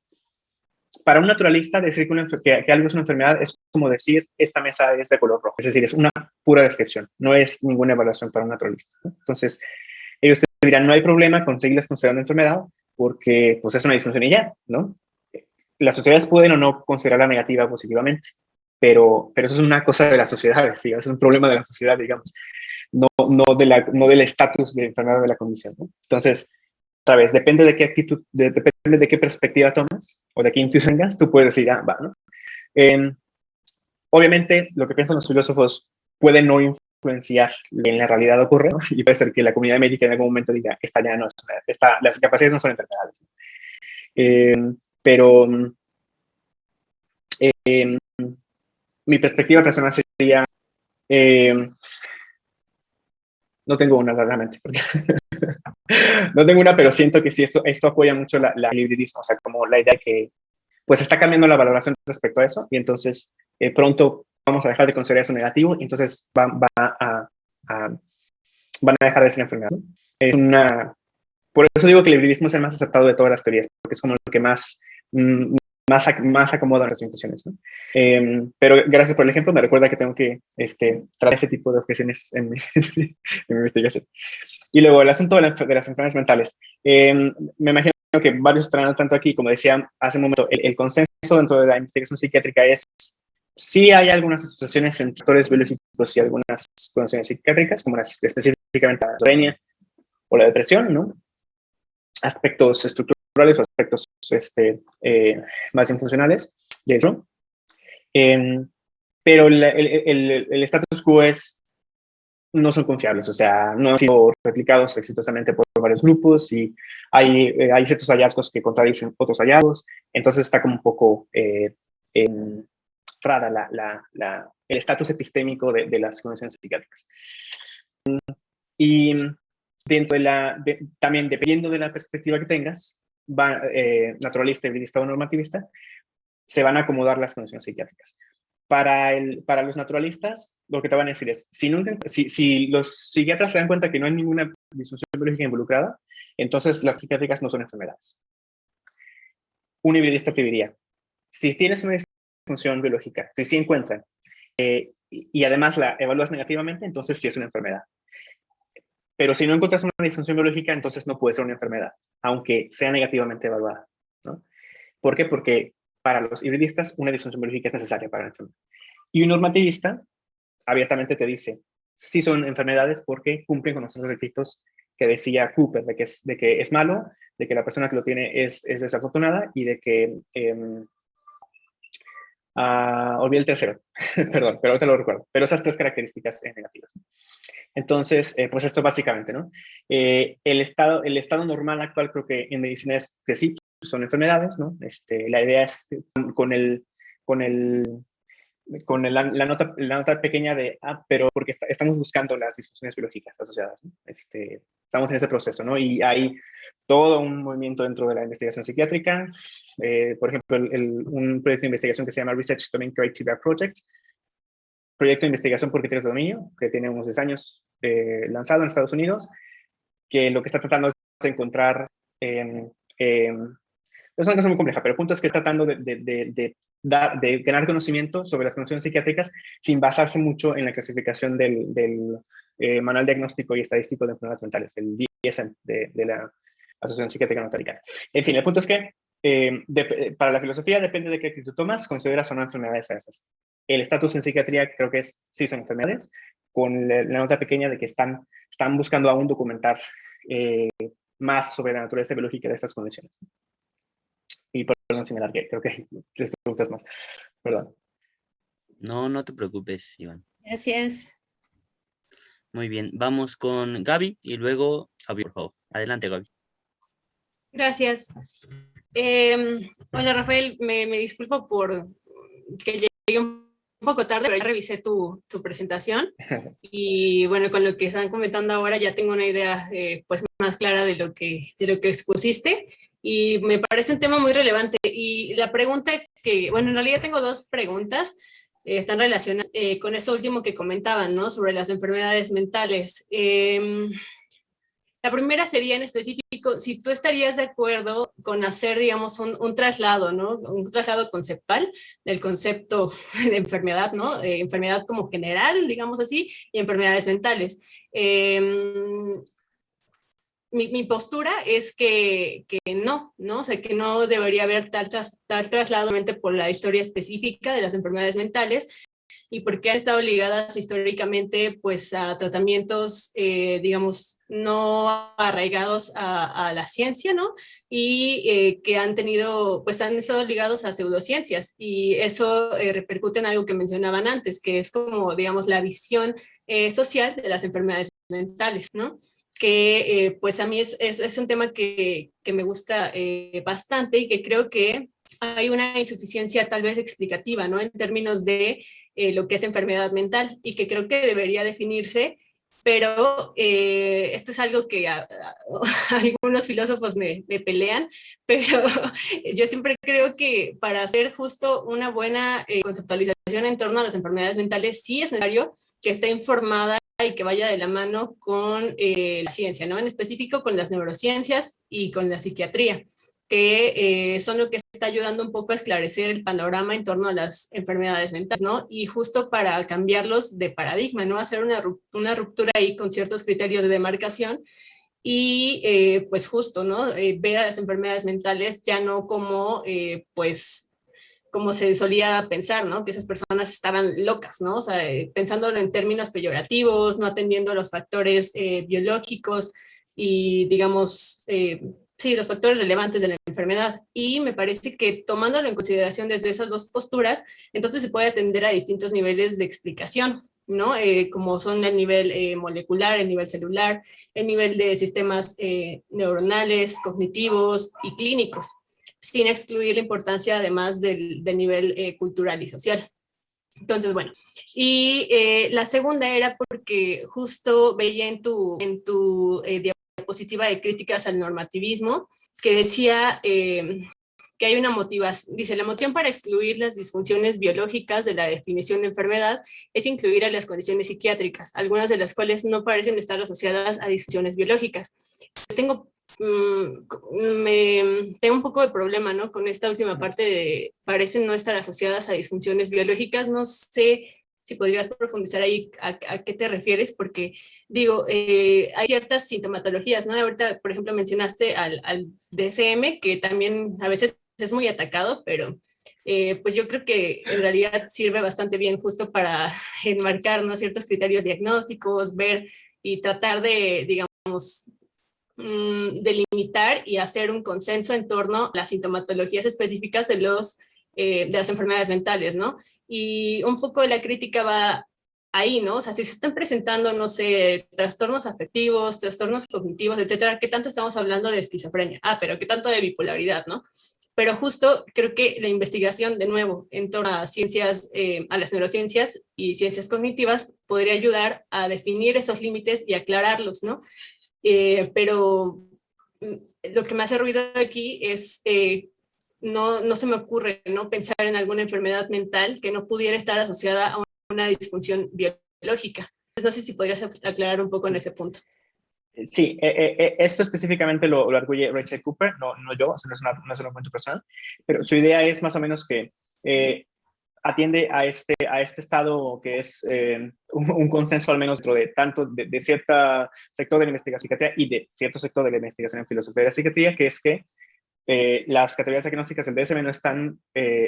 para un naturalista decir que algo es una enfermedad es como decir, esta mesa es de color rojo. Es decir, es una pura descripción, no es ninguna evaluación para un naturalista, ¿no? Entonces, ellos te dirán, no hay problema con seguirlas considerando enfermedad porque pues es una disfunción y ya, ¿no? Las sociedades pueden o no considerarla negativa o positivamente, pero eso es una cosa de la sociedad, ¿sí? Es un problema de la sociedad, digamos, no del estatus de enfermedad de la condición, ¿no? Entonces, otra vez, depende de qué actitud, depende de qué perspectiva tomas o de qué intuición tengas, tú puedes decir, va, ¿no? Obviamente, lo que piensan los filósofos puede no influenciar en la realidad ocurre, ¿no? Y puede ser que la comunidad médica en algún momento diga, esta ya no es, las discapacidades no son enfermedades, ¿no? Pero mi perspectiva personal sería, no tengo una realmente, porque no tengo una, pero siento que sí, esto apoya mucho el hibridismo, o sea, como la idea que pues está cambiando la valoración respecto a eso, y entonces pronto vamos a dejar de considerar eso negativo, y entonces van a dejar de ser enfermedad, ¿no? Por eso digo que el hibridismo es el más aceptado de todas las teorías, porque es como lo que más acomoda las instituciones, ¿no? Pero gracias por el ejemplo, me recuerda que tengo que traer ese tipo de objeciones en mi investigación. Y luego el asunto de las enfermedades mentales. Me imagino que varios estarán al tanto aquí, como decía hace un momento, el consenso dentro de la investigación psiquiátrica es sí hay algunas asociaciones entre factores biológicos y algunas condiciones psiquiátricas, como específicamente la esquizofrenia o la depresión, ¿no? Aspectos estructurales o aspectos más infuncionales de eso. Pero el status quo no son confiables, o sea, no han sido replicados exitosamente por varios grupos y hay ciertos hallazgos que contradicen otros hallazgos, entonces está como un poco rara el estatus epistémico de las condiciones psiquiátricas. Y dentro también dependiendo de la perspectiva que tengas, naturalista, hibridista o normativista, se van a acomodar las condiciones psiquiátricas. Para los naturalistas, lo que te van a decir es, si los psiquiatras se dan cuenta que no hay ninguna disfunción biológica involucrada, entonces las psiquiátricas no son enfermedades. Un hibridista te diría, si tienes una disfunción biológica, si sí encuentran, y además la evalúas negativamente, entonces sí es una enfermedad. Pero si no encuentras una disfunción biológica, entonces no puede ser una enfermedad, aunque sea negativamente evaluada, ¿no? ¿Por qué? Porque para los hibridistas una disfunción biológica es necesaria para la enfermedad. Y un normativista abiertamente te dice, sí son enfermedades porque cumplen con los requisitos que decía Cooper, de que es malo, de que la persona que lo tiene es desafortunada y de que Olvidé el tercero, perdón, pero ahorita lo recuerdo. Pero esas tres características negativas. Entonces, pues esto básicamente, ¿no? El estado normal actual creo que en medicina es que sí, son enfermedades, ¿no? La idea es con el, con el, la nota pequeña de, pero porque estamos buscando las disfunciones biológicas asociadas, ¿no? Estamos en ese proceso, ¿no? Y hay todo un movimiento dentro de la investigación psiquiátrica. Por ejemplo, un proyecto de investigación que se llama Research Domain Criteria Project, proyecto de investigación por criterios de dominio, que tiene unos 10 años lanzado en Estados Unidos, que lo que está tratando es encontrar, es una cosa muy compleja, pero el punto es que está tratando de ganar conocimiento sobre las condiciones psiquiátricas sin basarse mucho en la clasificación del Manual Diagnóstico y Estadístico de Enfermedades Mentales, el DSM de la Asociación Psiquiátrica Norteamericana. En fin, el punto es que para la filosofía depende de qué actitud tomas, consideras o no enfermedades a esas. El estatus en psiquiatría creo que sí son enfermedades, con la nota pequeña de que están buscando aún documentar más sobre la naturaleza biológica de estas condiciones. Y perdón si me largué, creo que hay 3 preguntas más. Perdón. No, no te preocupes, Iván. Gracias. Muy bien, vamos con Gaby y luego Javier, por favor. Adelante, Gaby. Gracias. Hola, Rafael, me disculpo por que llegué un poco tarde, pero ya revisé tu presentación y bueno, con lo que están comentando ahora ya tengo una idea pues más clara de lo que expusiste y me parece un tema muy relevante. Y la pregunta que, bueno, en realidad tengo 2 preguntas, están relacionadas con eso último que comentaban, ¿no? Sobre las enfermedades mentales. La primera sería en específico, si tú estarías de acuerdo con hacer, digamos, un traslado, ¿no? Un traslado conceptual del concepto de enfermedad, ¿no? Enfermedad como general, digamos así, y enfermedades mentales. Mi postura es que no, ¿no? O sea, que no debería haber tal traslado por la historia específica de las enfermedades mentales, y porque han estado ligadas históricamente pues a tratamientos, digamos, no arraigados a la ciencia, ¿no? Y que han estado ligados a pseudociencias, y eso repercute en algo que mencionaban antes, que es como, digamos, la visión social de las enfermedades mentales, ¿no? Que pues a mí es un tema que me gusta bastante, y que creo que hay una insuficiencia tal vez explicativa, ¿no? En términos de lo que es enfermedad mental, y que creo que debería definirse, pero esto es algo que algunos filósofos me pelean, pero yo siempre creo que para hacer justo una buena conceptualización en torno a las enfermedades mentales, sí es necesario que esté informada y que vaya de la mano con la ciencia, ¿no? En específico con las neurociencias y con la psiquiatría, que son lo que está ayudando un poco a esclarecer el panorama en torno a las enfermedades mentales, ¿no? Y justo para cambiarlos de paradigma, ¿no? Hacer una ruptura ahí con ciertos criterios de demarcación, y pues justo, ¿no? Ver a las enfermedades mentales ya no como, pues, como se solía pensar, ¿no? Que esas personas estaban locas, ¿no? O sea, pensándolo en términos peyorativos, no atendiendo a los factores biológicos y, digamos, sí, los factores relevantes de la enfermedad. Y me parece que tomándolo en consideración desde esas 2 posturas, entonces se puede atender a distintos niveles de explicación, ¿no? Como son el nivel molecular, el nivel celular, el nivel de sistemas neuronales, cognitivos y clínicos, sin excluir la importancia además del nivel cultural y social. Entonces, bueno, y la segunda era porque justo veía en tu diapositiva de críticas al normativismo que decía que hay una motivación, dice, la motivación para excluir las disfunciones biológicas de la definición de enfermedad es incluir a las condiciones psiquiátricas, algunas de las cuales no parecen estar asociadas a disfunciones biológicas. Yo tengo un poco de problema, ¿no? Con esta última parte de parecen no estar asociadas a disfunciones biológicas. No sé si podrías profundizar ahí a qué te refieres, porque digo, hay ciertas sintomatologías, ¿no? Ahorita, por ejemplo, mencionaste al DSM, que también a veces es muy atacado, pero pues yo creo que en realidad sirve bastante bien justo para enmarcar, ¿no? Ciertos criterios diagnósticos, ver y tratar de, digamos, delimitar y hacer un consenso en torno a las sintomatologías específicas de los de las enfermedades mentales, ¿no? Y un poco la crítica va ahí, ¿no? O sea, si se están presentando, no sé, trastornos afectivos, trastornos cognitivos, etcétera, ¿qué tanto estamos hablando de esquizofrenia? Ah, pero ¿qué tanto de bipolaridad, no? Pero justo creo que la investigación, de nuevo, en torno a ciencias, a las neurociencias y ciencias cognitivas, podría ayudar a definir esos límites y aclararlos, ¿no? Pero lo que me hace ruido aquí es, no se me ocurre, ¿no?, pensar en alguna enfermedad mental que no pudiera estar asociada a una disfunción biológica. Entonces, no sé si podrías aclarar un poco en ese punto. Sí, esto específicamente lo arguye Rachel Cooper, no yo, o sea, no es un argumento personal, pero su idea es más o menos que atiende a este estado que es un consenso al menos dentro de tanto de cierto sector de la investigación en psiquiatría y de cierto sector de la investigación en filosofía de la psiquiatría, que es que las categorías diagnósticas del DSM no están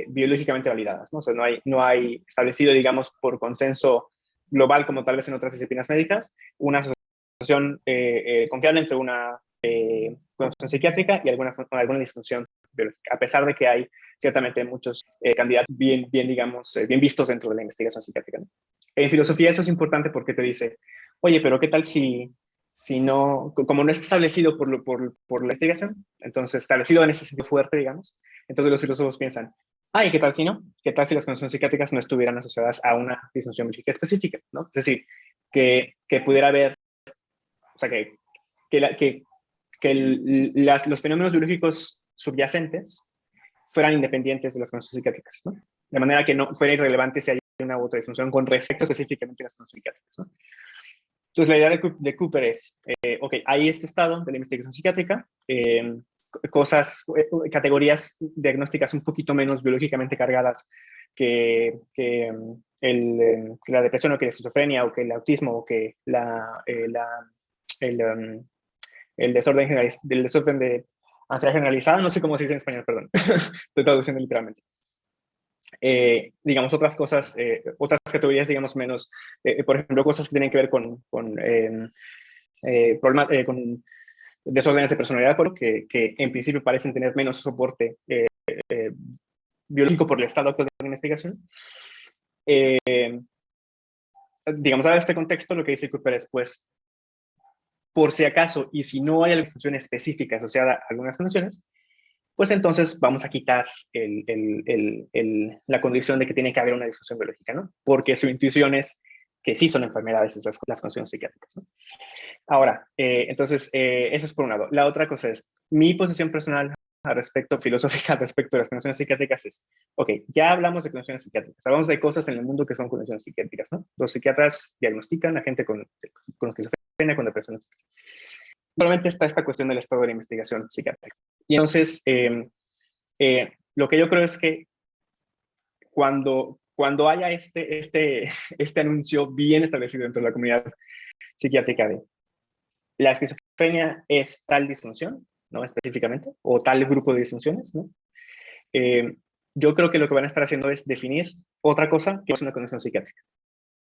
biológicamente validadas, ¿no? O sea, no hay establecido, digamos, por consenso global, como tal vez en otras disciplinas médicas, una asociación confiable entre una condición psiquiátrica y alguna disfunción biológica, a pesar de que hay ciertamente muchos candidatos bien, digamos, bien vistos dentro de la investigación psiquiátrica, ¿no? En filosofía eso es importante porque te dice, oye, pero ¿qué tal si no, como no está establecido por la investigación, entonces establecido en ese sentido fuerte, digamos, entonces los filósofos piensan, ay, ¿qué tal si no? ¿Qué tal si las condiciones psiquiátricas no estuvieran asociadas a una disfunción biológica específica, ¿no? Es decir, que pudiera haber, o sea, los fenómenos biológicos subyacentes fueran independientes de las condiciones psiquiátricas, ¿no? De manera que no fuera irrelevante si hay una u otra disfunción con respecto específicamente a las condiciones psiquiátricas, ¿no? Entonces, la idea de Cooper es, ok, hay este estado de la investigación psiquiátrica, categorías diagnósticas un poquito menos biológicamente cargadas que la depresión o que la esquizofrenia o que el autismo o que el desorden de ansiedad generalizada, no sé cómo se dice en español, perdón, estoy traduciendo literalmente. Digamos, otras cosas, otras categorías, digamos, menos, por ejemplo, cosas que tienen que ver con desórdenes de personalidad, que en principio parecen tener menos soporte biológico por el estado actual de la investigación. Digamos, a este contexto, lo que dice Cooper es, pues, por si acaso, y si no hay alguna disfunción específica asociada a algunas condiciones, pues entonces vamos a quitar la condición de que tiene que haber una disfunción biológica, ¿no? Porque su intuición es que sí son enfermedades las condiciones psiquiátricas, ¿no? Ahora, entonces, eso es por un lado. La otra cosa es, mi posición personal filosófica respecto a las condiciones psiquiátricas es, ok, ya hablamos de condiciones psiquiátricas, hablamos de cosas en el mundo que son condiciones psiquiátricas, ¿no? Los psiquiatras diagnostican a gente con esquizofrenia, con depresión, etc. Solamente está esta cuestión del estado de la investigación psiquiátrica. Y entonces, lo que yo creo es que cuando haya este anuncio bien establecido dentro de la comunidad psiquiátrica de la esquizofrenia es tal disfunción, ¿no? Específicamente, o tal grupo de disfunciones, ¿no? Yo creo que lo que van a estar haciendo es definir otra cosa que es una condición psiquiátrica.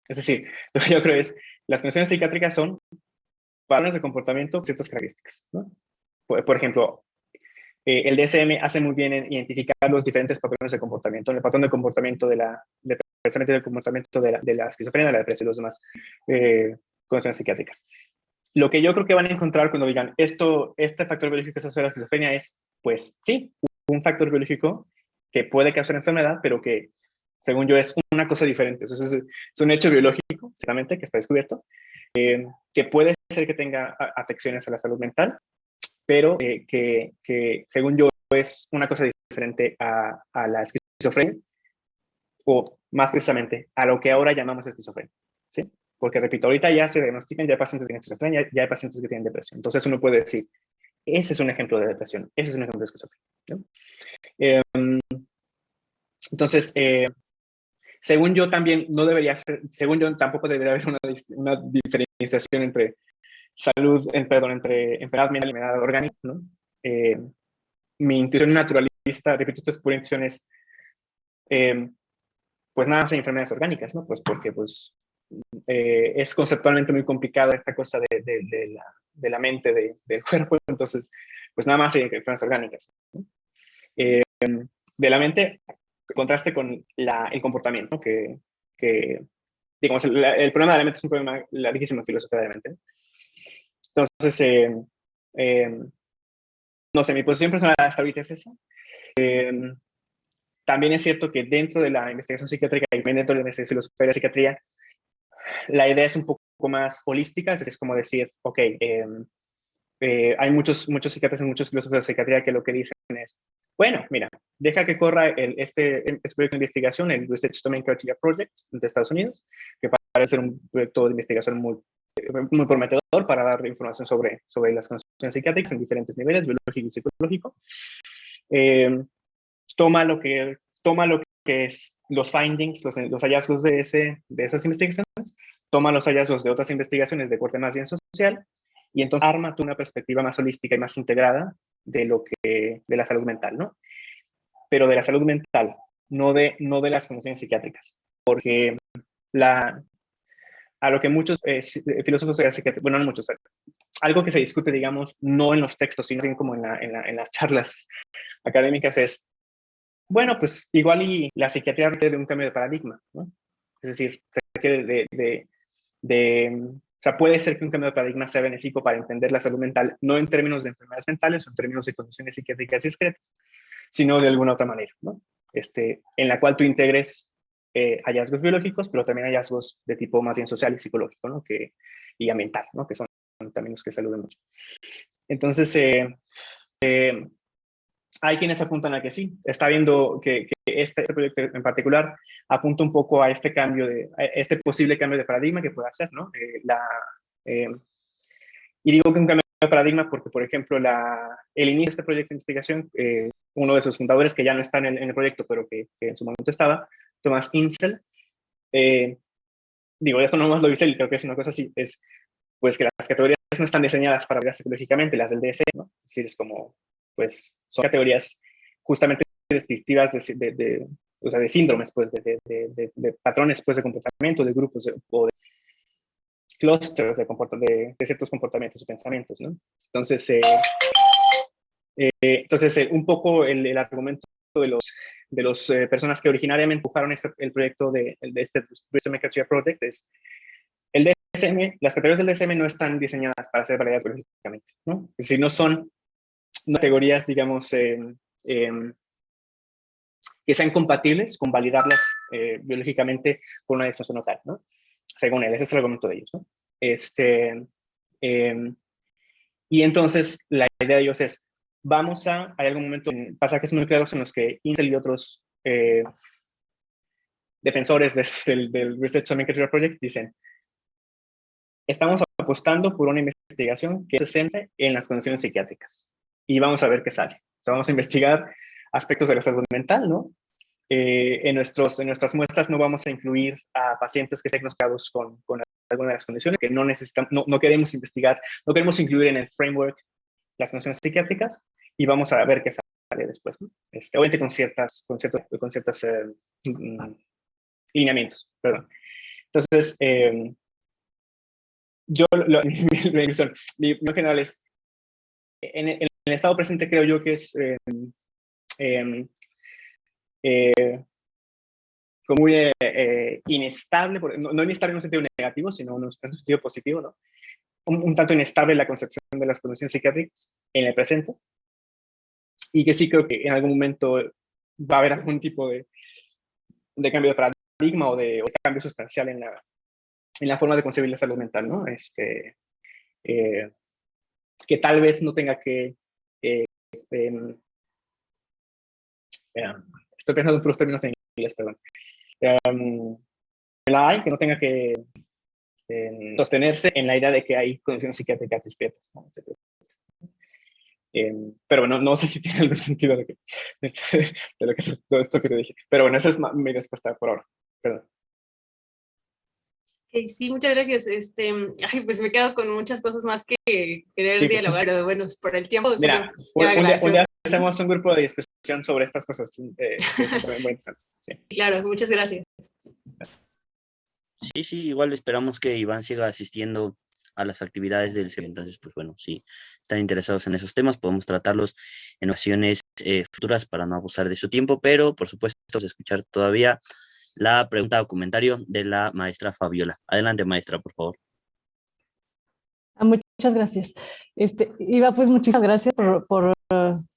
Es decir, lo que yo creo es, las condiciones psiquiátricas son patrones de comportamiento con ciertas características, ¿no? Por ejemplo, el DSM hace muy bien en identificar los diferentes patrones de comportamiento, el patrón de comportamiento del comportamiento de la esquizofrenia, de la depresión y los demás condiciones psiquiátricas. Lo que yo creo que van a encontrar cuando digan este factor biológico que se asocia a la esquizofrenia es, pues sí, un factor biológico que puede causar enfermedad, pero que, según yo, es una cosa diferente. Entonces, es un hecho biológico, ciertamente, que está descubierto, que puede ser que tenga afecciones a la salud mental, pero que, según yo, es una cosa diferente a la esquizofrenia, o más precisamente, a lo que ahora llamamos esquizofrenia, ¿sí? Porque, repito, ahorita ya se diagnostican, ya hay pacientes que tienen esquizofrenia, ya hay pacientes que tienen depresión. Entonces uno puede decir, ese es un ejemplo de depresión, ese es un ejemplo de esquizofrenia, ¿no? Entonces, según yo también no debería ser, según yo tampoco debería haber una diferenciación entre entre enfermedad mental y enfermedad orgánica, ¿no? Mi intuición naturalista, repito, esto es pura intuición, es pues nada más hay enfermedades orgánicas, ¿no? Pues porque pues es conceptualmente muy complicada esta cosa de la mente, del cuerpo, entonces pues nada más hay enfermedades orgánicas, ¿no? De la mente contraste con el comportamiento, ¿no? que digamos, el problema de la mente es un problema larguísimo en filosofía de la mente. Entonces, no sé, mi posición personal hasta ahorita es esa. También es cierto que dentro de la investigación psiquiátrica y dentro de la investigación filosofía de la psiquiatría, la idea es un poco más holística, es como decir, ok, hay muchos psiquiatras y muchos filósofos de psiquiatría que lo que dicen es, bueno, mira, deja que corra este proyecto de investigación, el Research Domain Criteria Project de Estados Unidos, que parece ser un proyecto de investigación muy prometedor para dar información sobre las condiciones psiquiátricas en diferentes niveles, biológico y psicológico. Toma lo que es los findings, los hallazgos de esas investigaciones, toma los hallazgos de otras investigaciones de corte más bien social, y entonces arma una perspectiva más holística y más integrada de la salud mental, ¿no? Pero de la salud mental, no de las condiciones psiquiátricas, porque a lo que muchos filósofos de la psiquiatría, bueno, no muchos, algo que se discute, digamos, no en los textos, sino como en las charlas académicas es, bueno, pues igual y la psiquiatría requiere de un cambio de paradigma, ¿no? Es decir, requiere o sea, puede ser que un cambio de paradigma sea benéfico para entender la salud mental, no en términos de enfermedades mentales o en términos de condiciones psiquiátricas discretas, sino de alguna otra manera, ¿no? En la cual tú integres hallazgos biológicos, pero también hallazgos de tipo más bien social y psicológico, ¿no? Y ambiental, ¿no? Que son también los que saluden mucho. Entonces, hay quienes apuntan a que sí, está viendo que este proyecto en particular apunta un poco a este posible cambio de paradigma que puede hacer, ¿no? Y digo que un cambio de paradigma porque, por ejemplo, el inicio de este proyecto de investigación, uno de sus fundadores, que ya no está en el proyecto, pero que en su momento estaba, Thomas Insel, digo, esto no más lo dice él, creo que es una cosa así, es pues que las categorías no están diseñadas para verse psicológicamente, las del DSM, ¿no? Es decir, es como, pues, son categorías justamente descriptivas o sea, de síndromes, pues, de patrones, pues, de comportamiento, de grupos, o de clústeres de ciertos comportamientos y pensamientos, ¿no? Entonces, un poco el argumento de los personas que originariamente empujaron el proyecto de este Domain Criteria Project es el DSM, las categorías del DSM no están diseñadas para ser validadas biológicamente, ¿no? Es decir, no son categorías, digamos, que sean compatibles con validarlas biológicamente con una disfunción notal, ¿no? Según él, ese es el argumento de ellos, ¿no? Y entonces la idea de ellos es, hay algún momento en pasajes muy claros en los que Insel y otros defensores del Research Domain Criteria Project dicen, estamos apostando por una investigación que se centre en las condiciones psiquiátricas y vamos a ver qué sale. O sea, vamos a investigar aspectos de la salud mental, ¿no? En nuestras muestras no vamos a incluir a pacientes que estén diagnosticados con alguna de las condiciones que no queremos investigar, no queremos incluir en el framework las condiciones psiquiátricas y vamos a ver qué sale después, ¿no? Obviamente con ciertos lineamientos, perdón. Entonces, mi opinión general es, en el estado presente creo yo que es como muy inestable, no inestable en un sentido negativo, sino en un sentido positivo, ¿no? Un tanto inestable la concepción de las condiciones psiquiátricas en el presente, y que sí creo que en algún momento va a haber algún tipo de cambio de paradigma o de cambio sustancial en la forma de concebir la salud mental, ¿no? Que tal vez no tenga que estoy pensando en puros términos en inglés, perdón. Que no tenga que sostenerse en la idea de que hay condiciones psiquiátricas discretas, ¿no? Pero bueno, no sé si tiene algún sentido de todo esto que te dije. Pero bueno, esa es mi respuesta por ahora. Perdón. Sí, muchas gracias. Pues me quedo con muchas cosas más que querer dialogar, pero bueno, por el tiempo. Mira, un día hacemos un grupo de discusión sobre estas cosas que son también muy interesantes. Sí. Claro, muchas gracias. Sí, igual esperamos que Iván siga asistiendo a las actividades del CEP. Entonces, pues bueno, si están interesados en esos temas, podemos tratarlos en ocasiones futuras para no abusar de su tiempo, pero por supuesto vamos a escuchar todavía la pregunta o comentario de la maestra Fabiola. Adelante, maestra, por favor. Muchas gracias. Iva, pues muchísimas gracias por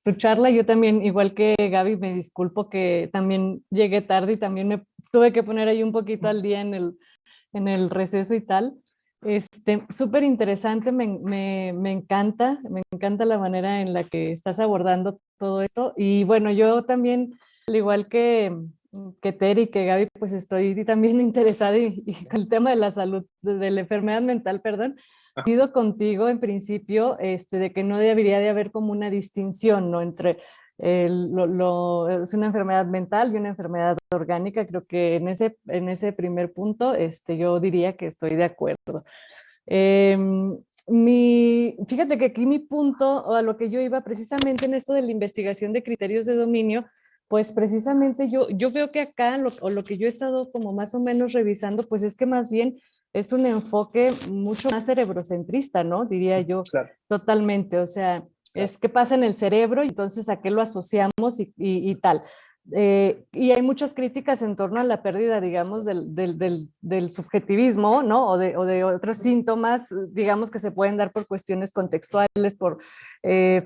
tu charla. Yo también, igual que Gaby, me disculpo que también llegué tarde y también me tuve que poner ahí un poquito al día en el receso y tal. Súper interesante, me encanta la manera en la que estás abordando todo esto. Y bueno, yo también, al igual que Ter y que Gaby, pues estoy también interesada y con el tema de la salud, de la enfermedad mental, perdón. Coincido contigo en principio de que no debería de haber como una distinción, ¿no? Entre es una enfermedad mental y una enfermedad orgánica. Creo que en ese primer punto yo diría que estoy de acuerdo. Fíjate que aquí mi punto, o a lo que yo iba precisamente en esto de la investigación de criterios de dominio, pues precisamente yo veo que acá, lo que yo he estado como más o menos revisando, pues es que más bien es un enfoque mucho más cerebrocentrista, ¿no? Diría yo, Claro. totalmente. O sea, es qué pasa en el cerebro y entonces a qué lo asociamos y tal. Y hay muchas críticas en torno a la pérdida, digamos, del subjetivismo, ¿no? O de otros síntomas, digamos, que se pueden dar por cuestiones contextuales, por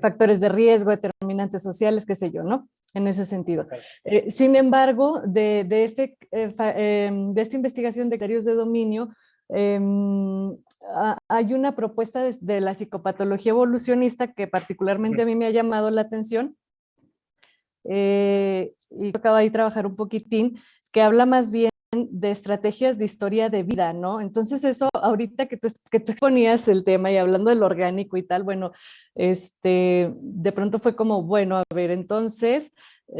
factores de riesgo, determinantes sociales, qué sé yo, ¿no? En ese sentido. Sin embargo, de esta investigación de criterios de dominio, hay una propuesta de la psicopatología evolucionista que particularmente a mí me ha llamado la atención, y acabo ahí trabajar un poquitín, que habla más bien de estrategias de historia de vida, ¿no? Entonces eso, ahorita que tú exponías el tema y hablando del orgánico y tal, bueno, de pronto fue como, bueno, a ver, entonces,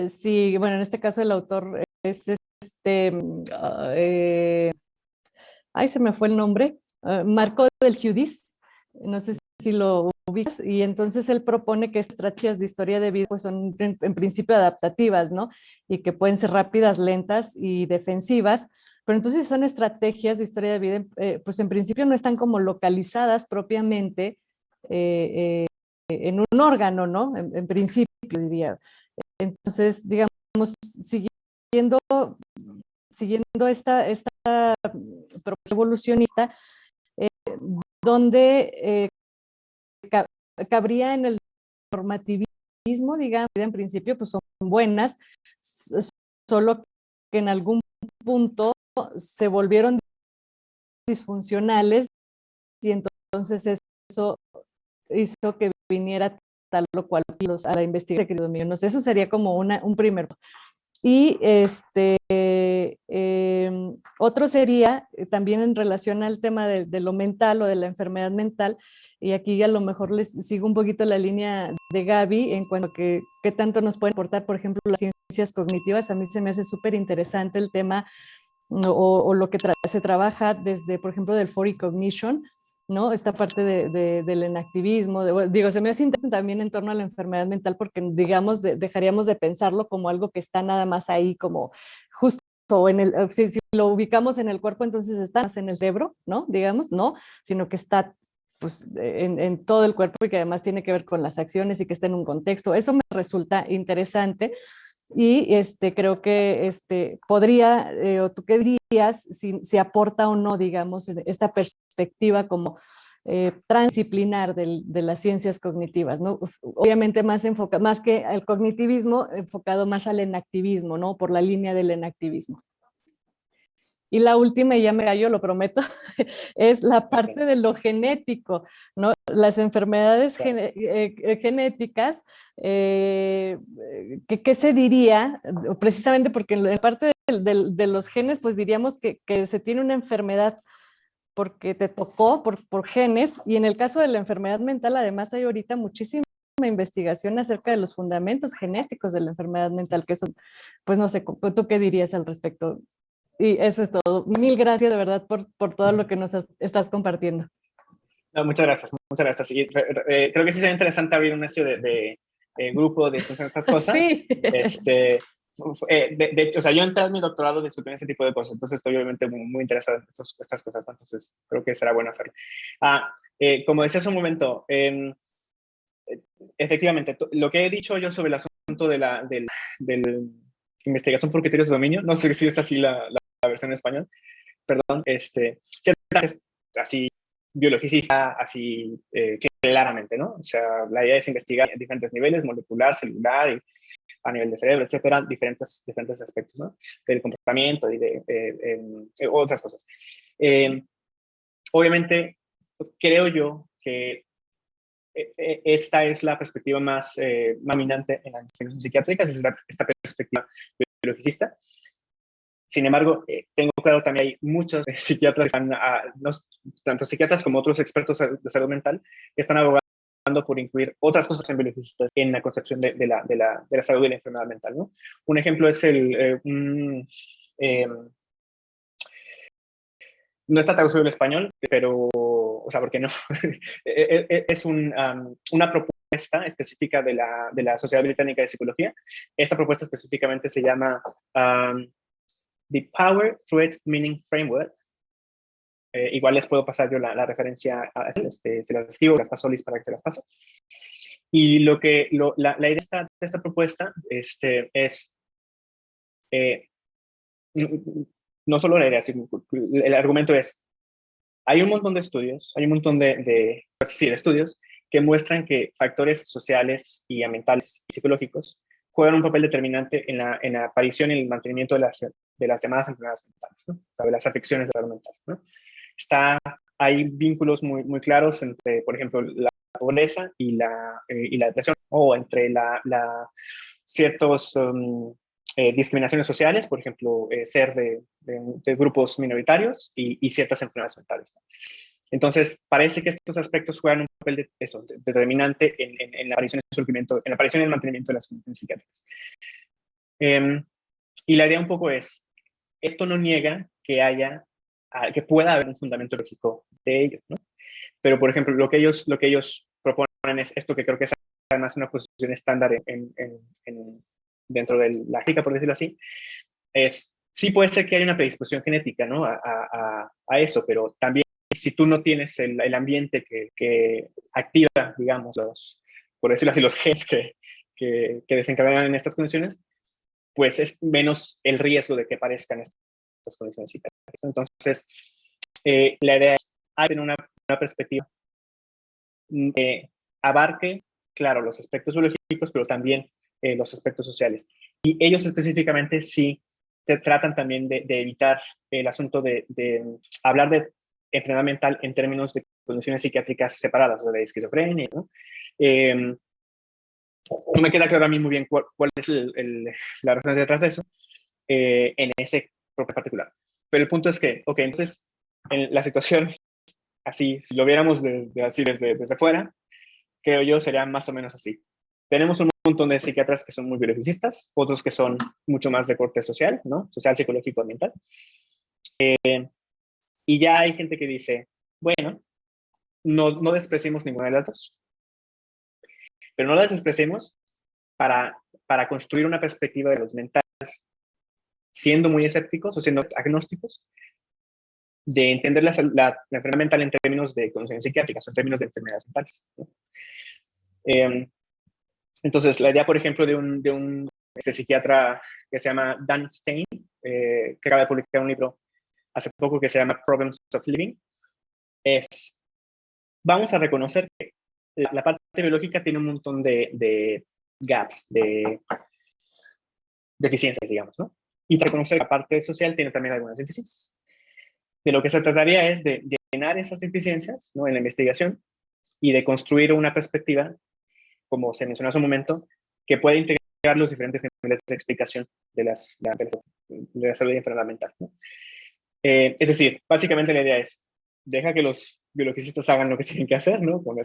sí, bueno, en este caso el autor es ay, se me fue el nombre, Marco del Giudice, no sé si lo ubicas, y entonces él propone que estrategias de historia de vida pues son en principio adaptativas, ¿no? Y que pueden ser rápidas, lentas y defensivas, pero entonces son estrategias de historia de vida, pues en principio no están como localizadas propiamente en un órgano, ¿no? En principio, diría. Entonces, digamos, siguiendo esta propuesta evolucionista, donde cabría en el normativismo, digamos, en principio pues son buenas, solo que en algún punto se volvieron disfuncionales y entonces eso hizo que viniera tal o cual a la investigación. No sé, eso sería como un primer. Y otro sería también en relación al tema de lo mental o de la enfermedad mental, y aquí a lo mejor les sigo un poquito la línea de Gaby en cuanto a qué tanto nos pueden aportar, por ejemplo, las ciencias cognitivas. A mí se me hace súper interesante el tema o lo que se trabaja desde, por ejemplo, del Foury Cognition, ¿no? Esta parte del enactivismo, digo, se me hace interesante también en torno a la enfermedad mental porque, digamos, dejaríamos de pensarlo como algo que está nada más ahí como justo si lo ubicamos en el cuerpo, entonces está en el cerebro, ¿no? Digamos, no, sino que está pues en todo el cuerpo y que además tiene que ver con las acciones y que está en un contexto. Eso me resulta interesante. Y creo que podría, o tú qué dirías, si aporta o no, digamos, esta perspectiva como transdisciplinar de las ciencias cognitivas, ¿no? Obviamente más que el cognitivismo, enfocado más al enactivismo, ¿no? Por la línea del enactivismo. Y la última, y ya me callo, lo prometo, es la parte de lo genético, ¿no? Las enfermedades genéticas, ¿qué se diría? Precisamente porque en la parte de los genes, pues diríamos que se tiene una enfermedad porque te tocó por genes, y en el caso de la enfermedad mental, además hay ahorita muchísima investigación acerca de los fundamentos genéticos de la enfermedad mental, que eso, pues no sé, ¿tú qué dirías al respecto? Y eso es todo. Mil gracias de verdad por todo lo que nos estás compartiendo. No, muchas gracias, muchas gracias. Y, creo que sí sería interesante abrir un espacio de grupo de estas cosas. Sí. De hecho, o sea, yo entré en mi doctorado discutiendo ese tipo de cosas, entonces estoy obviamente muy interesado en estas cosas, entonces creo que será bueno hacerlo. Como decía hace un momento, efectivamente, lo que he dicho yo sobre el asunto de la investigación por criterios de dominio, no sé si es así la versión en español, perdón, ciertamente así biologicista, así claramente, ¿no? O sea, la idea es investigar en diferentes niveles, molecular, celular, y a nivel de cerebro, etcétera, diferentes aspectos, ¿no? Del comportamiento y de otras cosas. Obviamente, pues, creo yo que esta es la perspectiva más dominante en las investigaciones psiquiátricas, es esta perspectiva biologicista. Sin embargo, tengo claro también hay muchos psiquiatras, que están, tanto psiquiatras como otros expertos de salud mental, que están abogando por incluir otras cosas en biologistas en la concepción de la salud y la enfermedad mental, ¿no? Un ejemplo es no está traducido al español, pero, o sea, ¿por qué no? Es una propuesta específica de la Sociedad Británica de Psicología. Esta propuesta específicamente se llama The Power Threat Meaning Framework. Igual les puedo pasar yo la referencia, se las escribo, las paso a Liz para que se las pase. Y la idea de esta propuesta es, no solo la idea, sino el argumento es, hay un montón de estudios, hay un montón de estudios que muestran que factores sociales y ambientales y psicológicos juegan un papel determinante en la aparición y el mantenimiento de las llamadas enfermedades mentales, ¿no? O sea, de las afecciones de la salud mental, ¿no? Hay vínculos muy, muy claros entre, por ejemplo, la pobreza y la depresión, o entre ciertos discriminaciones sociales, por ejemplo, ser de grupos minoritarios y ciertas enfermedades mentales, ¿no? Entonces, parece que estos aspectos juegan un papel determinante en la aparición y surgimiento, en la aparición y el mantenimiento de las condiciones psiquiátricas. Y la idea un poco es, esto no niega que pueda haber un fundamento lógico de ello, ¿no? Pero, por ejemplo, lo que ellos proponen es esto, que creo que es además una posición estándar dentro de la ética, por decirlo así, es, sí puede ser que haya una predisposición genética, ¿no? a eso, pero también si tú no tienes el ambiente que activa, digamos, por decirlo así, los genes que desencadenan en estas condiciones, pues es menos el riesgo de que aparezcan estas condiciones psiquiátricas. Entonces, la idea es tener una perspectiva que abarque, claro, los aspectos biológicos, pero también los aspectos sociales. Y ellos específicamente sí tratan también de evitar el asunto de hablar de enfermedad mental en términos de condiciones psiquiátricas separadas, o de esquizofrenia, ¿no? No me queda claro a mí muy bien cuál es la razón detrás de eso, en ese propio particular. Pero el punto es que, ok, entonces, en la situación, así, si lo viéramos desde fuera, creo yo sería más o menos así. Tenemos un montón de psiquiatras que son muy biologicistas, otros que son mucho más de corte social, ¿no? Social, psicológico, ambiental. Y ya hay gente que dice, bueno, no despreciemos ninguna de las dos, pero no las despreciemos para construir una perspectiva de los mental, siendo muy escépticos o siendo agnósticos, de entender la enfermedad mental en términos de condiciones psiquiátricas o en términos de enfermedades mentales, ¿no? Entonces, la idea, por ejemplo, de un psiquiatra que se llama Dan Stein, que acaba de publicar un libro hace poco que se llama Problems of Living, es, vamos a reconocer que la parte biológica tiene un montón de gaps, de deficiencias, digamos, ¿no? Y reconocer que la parte social tiene también algunas deficiencias. De lo que se trataría es de llenar esas deficiencias, ¿no?, en la investigación, y de construir una perspectiva, como se mencionó hace un momento, que puede integrar los diferentes niveles de explicación de la salud y enfermedad mental, ¿no? Es decir, básicamente la idea es, deja que los biologicistas hagan lo que tienen que hacer, ¿no? Con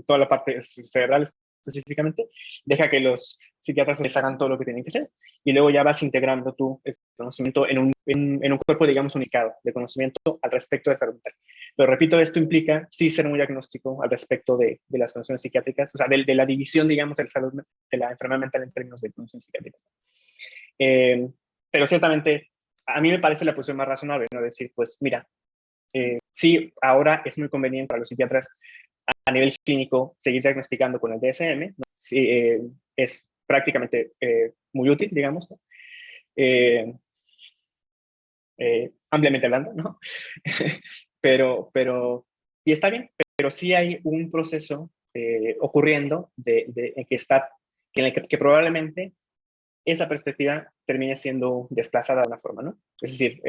toda la parte cerebral específicamente, deja que los psiquiatras les hagan todo lo que tienen que hacer, y luego ya vas integrando tú el conocimiento en un cuerpo, digamos, unificado de conocimiento al respecto de salud mental. Pero repito, esto implica sí ser muy agnóstico al respecto de las condiciones psiquiátricas, o sea, de la división, digamos, de la enfermedad mental en términos de condiciones psiquiátricas. Pero ciertamente, a mí me parece la posición más razonable, ¿no? Decir, pues mira, sí, ahora es muy conveniente para los psiquiatras a nivel clínico seguir diagnosticando con el DSM, ¿no? Sí, es prácticamente muy útil, digamos, ¿no? Ampliamente hablando, ¿no? Y está bien, pero sí hay un proceso ocurriendo en que probablemente esa perspectiva termine siendo desplazada de una forma, ¿no? Es decir,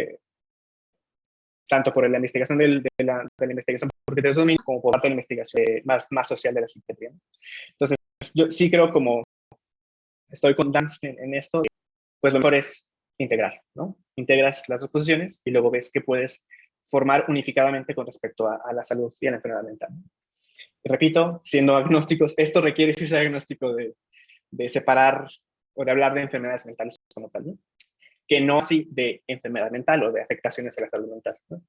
tanto por la investigación de la investigación por criterios dominantes como por parte de la investigación más social de la psiquiatría, ¿no? Entonces, yo sí creo, como estoy con Dan en esto, pues lo mejor es integrar, ¿no? Integras las dos posiciones y luego ves que puedes formar unificadamente con respecto a la salud y a la enfermedad mental, ¿no? Y repito, siendo agnósticos, esto requiere sí ser agnóstico de separar o de hablar de enfermedades mentales como tal, ¿no? Que no así de enfermedad mental o de afectaciones a la salud mental, ¿no?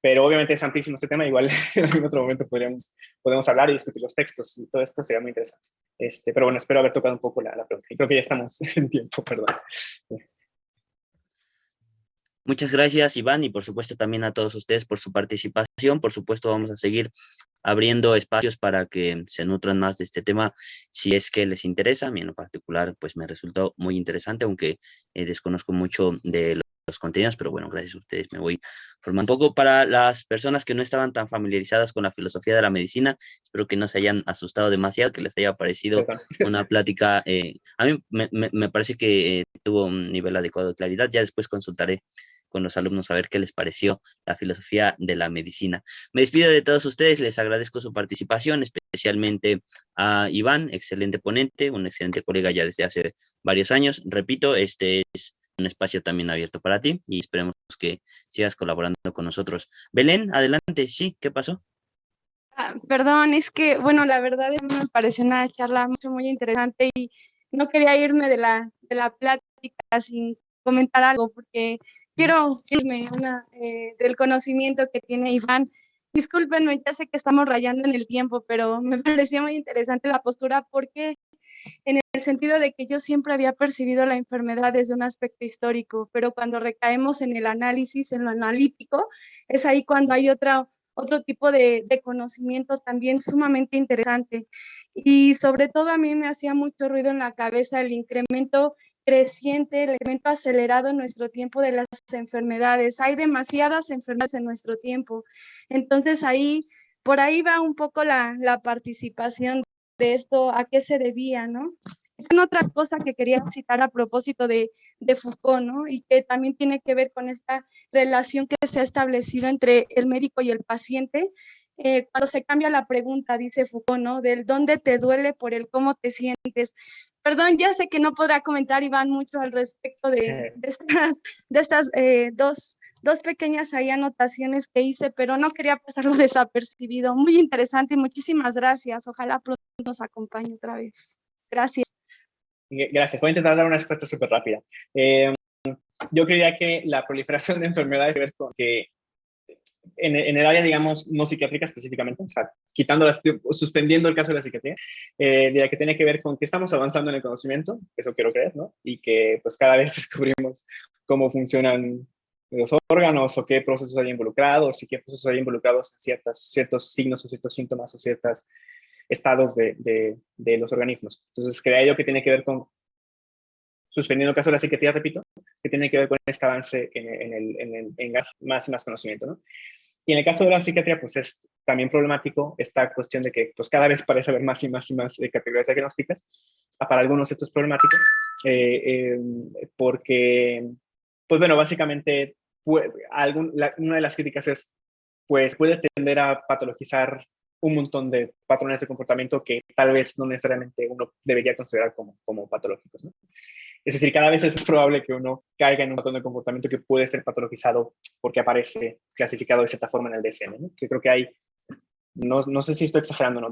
Pero obviamente es amplísimo este tema, igual en algún otro momento podemos hablar y discutir los textos y todo esto sería muy interesante. Pero bueno, espero haber tocado un poco la pregunta. Y creo que ya estamos en tiempo, perdón. Muchas gracias, Iván, y por supuesto también a todos ustedes por su participación. Por supuesto, vamos a seguir abriendo espacios para que se nutran más de este tema si es que les interesa. A mí en lo particular, pues me resultó muy interesante, aunque desconozco mucho de los contenidos, pero bueno, gracias a ustedes me voy formando un poco. Para las personas que no estaban tan familiarizadas con la filosofía de la medicina, espero que no se hayan asustado demasiado, que les haya parecido una plática, a mí me parece que tuvo un nivel adecuado de claridad. Ya después consultaré con los alumnos a ver qué les pareció la filosofía de la medicina. Me despido de todos ustedes, les agradezco su participación, especialmente a Iván, excelente ponente, un excelente colega ya desde hace varios años. Repito, este es un espacio también abierto para ti y esperemos que sigas colaborando con nosotros. Belén, adelante, sí, ¿qué pasó? Perdón, es que, bueno, la verdad es que me pareció una charla muy interesante y no quería irme de la plática sin comentar algo porque quiero irme del conocimiento que tiene Iván. Discúlpenme, ya sé que estamos rayando en el tiempo, pero me pareció muy interesante la postura porque en el sentido de que yo siempre había percibido la enfermedad desde un aspecto histórico, pero cuando recaemos en el análisis, en lo analítico, es ahí cuando hay otro tipo de conocimiento también sumamente interesante. Y sobre todo a mí me hacía mucho ruido en la cabeza el incremento creciente, el incremento acelerado en nuestro tiempo de las enfermedades. Hay demasiadas enfermedades en nuestro tiempo. Entonces por ahí va un poco la participación de esto, a qué se debía, ¿no? Es otra cosa que quería citar a propósito de Foucault, ¿no? Y que también tiene que ver con esta relación que se ha establecido entre el médico y el paciente. Cuando se cambia la pregunta, dice Foucault, ¿no? Del dónde te duele por el cómo te sientes. Perdón, ya sé que no podrá comentar Iván mucho al respecto de estas dos pequeñas ahí anotaciones que hice, pero no quería pasarlo desapercibido. Muy interesante y muchísimas gracias. Ojalá pronto nos acompañe otra vez. Gracias. Gracias. Voy a intentar dar una respuesta súper rápida. Yo creía que la proliferación de enfermedades tiene que ver con que en el área, digamos, no psiquiátrica específicamente, o sea, suspendiendo el caso de la psiquiatría, diría que tiene que ver con que estamos avanzando en el conocimiento, eso quiero creer, ¿no? Y que pues cada vez descubrimos cómo funcionan los órganos o qué procesos hay involucrados y qué procesos hay involucrados en ciertos signos o ciertos síntomas o ciertos estados de los organismos. Entonces, creía yo que tiene que ver con, suspendiendo el caso de la psiquiatría, repito, que tiene que ver con este avance en más y más conocimiento, ¿no? Y en el caso de la psiquiatría, pues es también problemático esta cuestión de que pues, cada vez parece haber más y más y más categorías diagnósticas. Para algunos esto es problemático porque, pues bueno, básicamente una de las críticas es, pues puede tender a patologizar un montón de patrones de comportamiento que tal vez no necesariamente uno debería considerar como patológicos, ¿no? Es decir, cada vez es probable que uno caiga en un patrón de comportamiento que puede ser patologizado porque aparece clasificado de cierta forma en el DSM, ¿no? Que creo que hay, no sé si estoy exagerando, ¿no?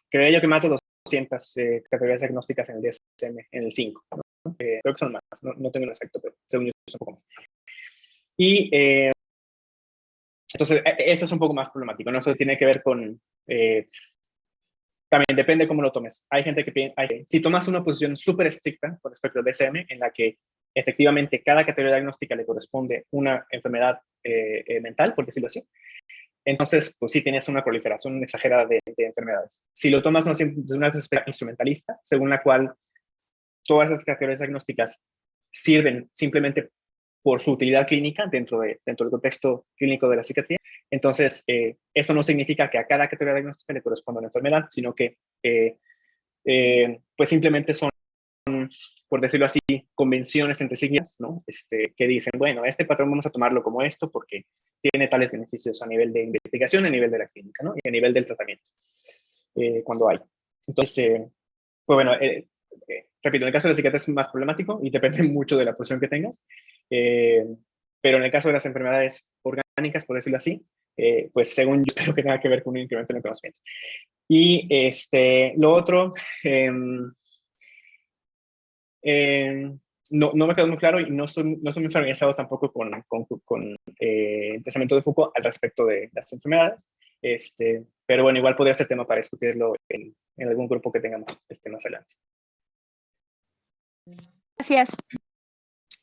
Creo yo que más de 200 categorías diagnósticas en el DSM, en el 5, ¿no? Creo que son más, no tengo el exacto, pero según yo es un poco más. Y entonces, eso es un poco más problemático, ¿no? Eso tiene que ver con... también depende cómo lo tomes. Hay gente que si tomas una posición súper estricta con respecto al DSM, en la que efectivamente cada categoría diagnóstica le corresponde una enfermedad mental, por decirlo así, entonces, pues sí tienes una proliferación exagerada de enfermedades. Si lo tomas desde una perspectiva instrumentalista, según la cual todas esas categorías diagnósticas sirven simplemente por su utilidad clínica dentro del contexto clínico de la psiquiatría, entonces eso no significa que a cada categoría diagnóstica le corresponda una enfermedad, sino que pues simplemente son, por decirlo así, convenciones entre siglas, ¿no? Que dicen, bueno, este patrón vamos a tomarlo como esto porque tiene tales beneficios a nivel de investigación, a nivel de la clínica, ¿no? Y a nivel del tratamiento, cuando hay. Entonces, pues bueno, repito, en el caso de la psiquiatría es más problemático y depende mucho de la posición que tengas, pero en el caso de las enfermedades orgánicas, por decirlo así, pues según yo creo que tenga que ver con un incremento en el conocimiento. Y lo otro, no me quedó muy claro y no estoy muy familiarizado tampoco con el pensamiento de Foucault al respecto de las enfermedades, pero bueno, igual podría ser tema para discutirlo en algún grupo que tengamos más adelante. Gracias.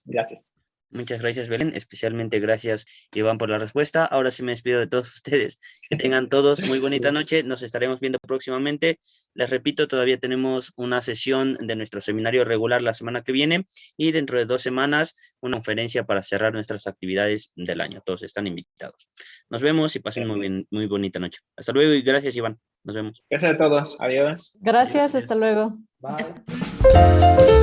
Gracias. Muchas gracias, Belén. Especialmente gracias, Iván, por la respuesta. Ahora sí me despido de todos ustedes. Que tengan todos muy bonita noche. Nos estaremos viendo próximamente. Les repito, todavía tenemos una sesión de nuestro seminario regular la semana que viene y dentro de 2 semanas una conferencia para cerrar nuestras actividades del año. Todos están invitados. Nos vemos y pasen muy bonita noche. Hasta luego y gracias, Iván. Nos vemos. Gracias a todos. Adiós. Gracias, hasta luego. Bye.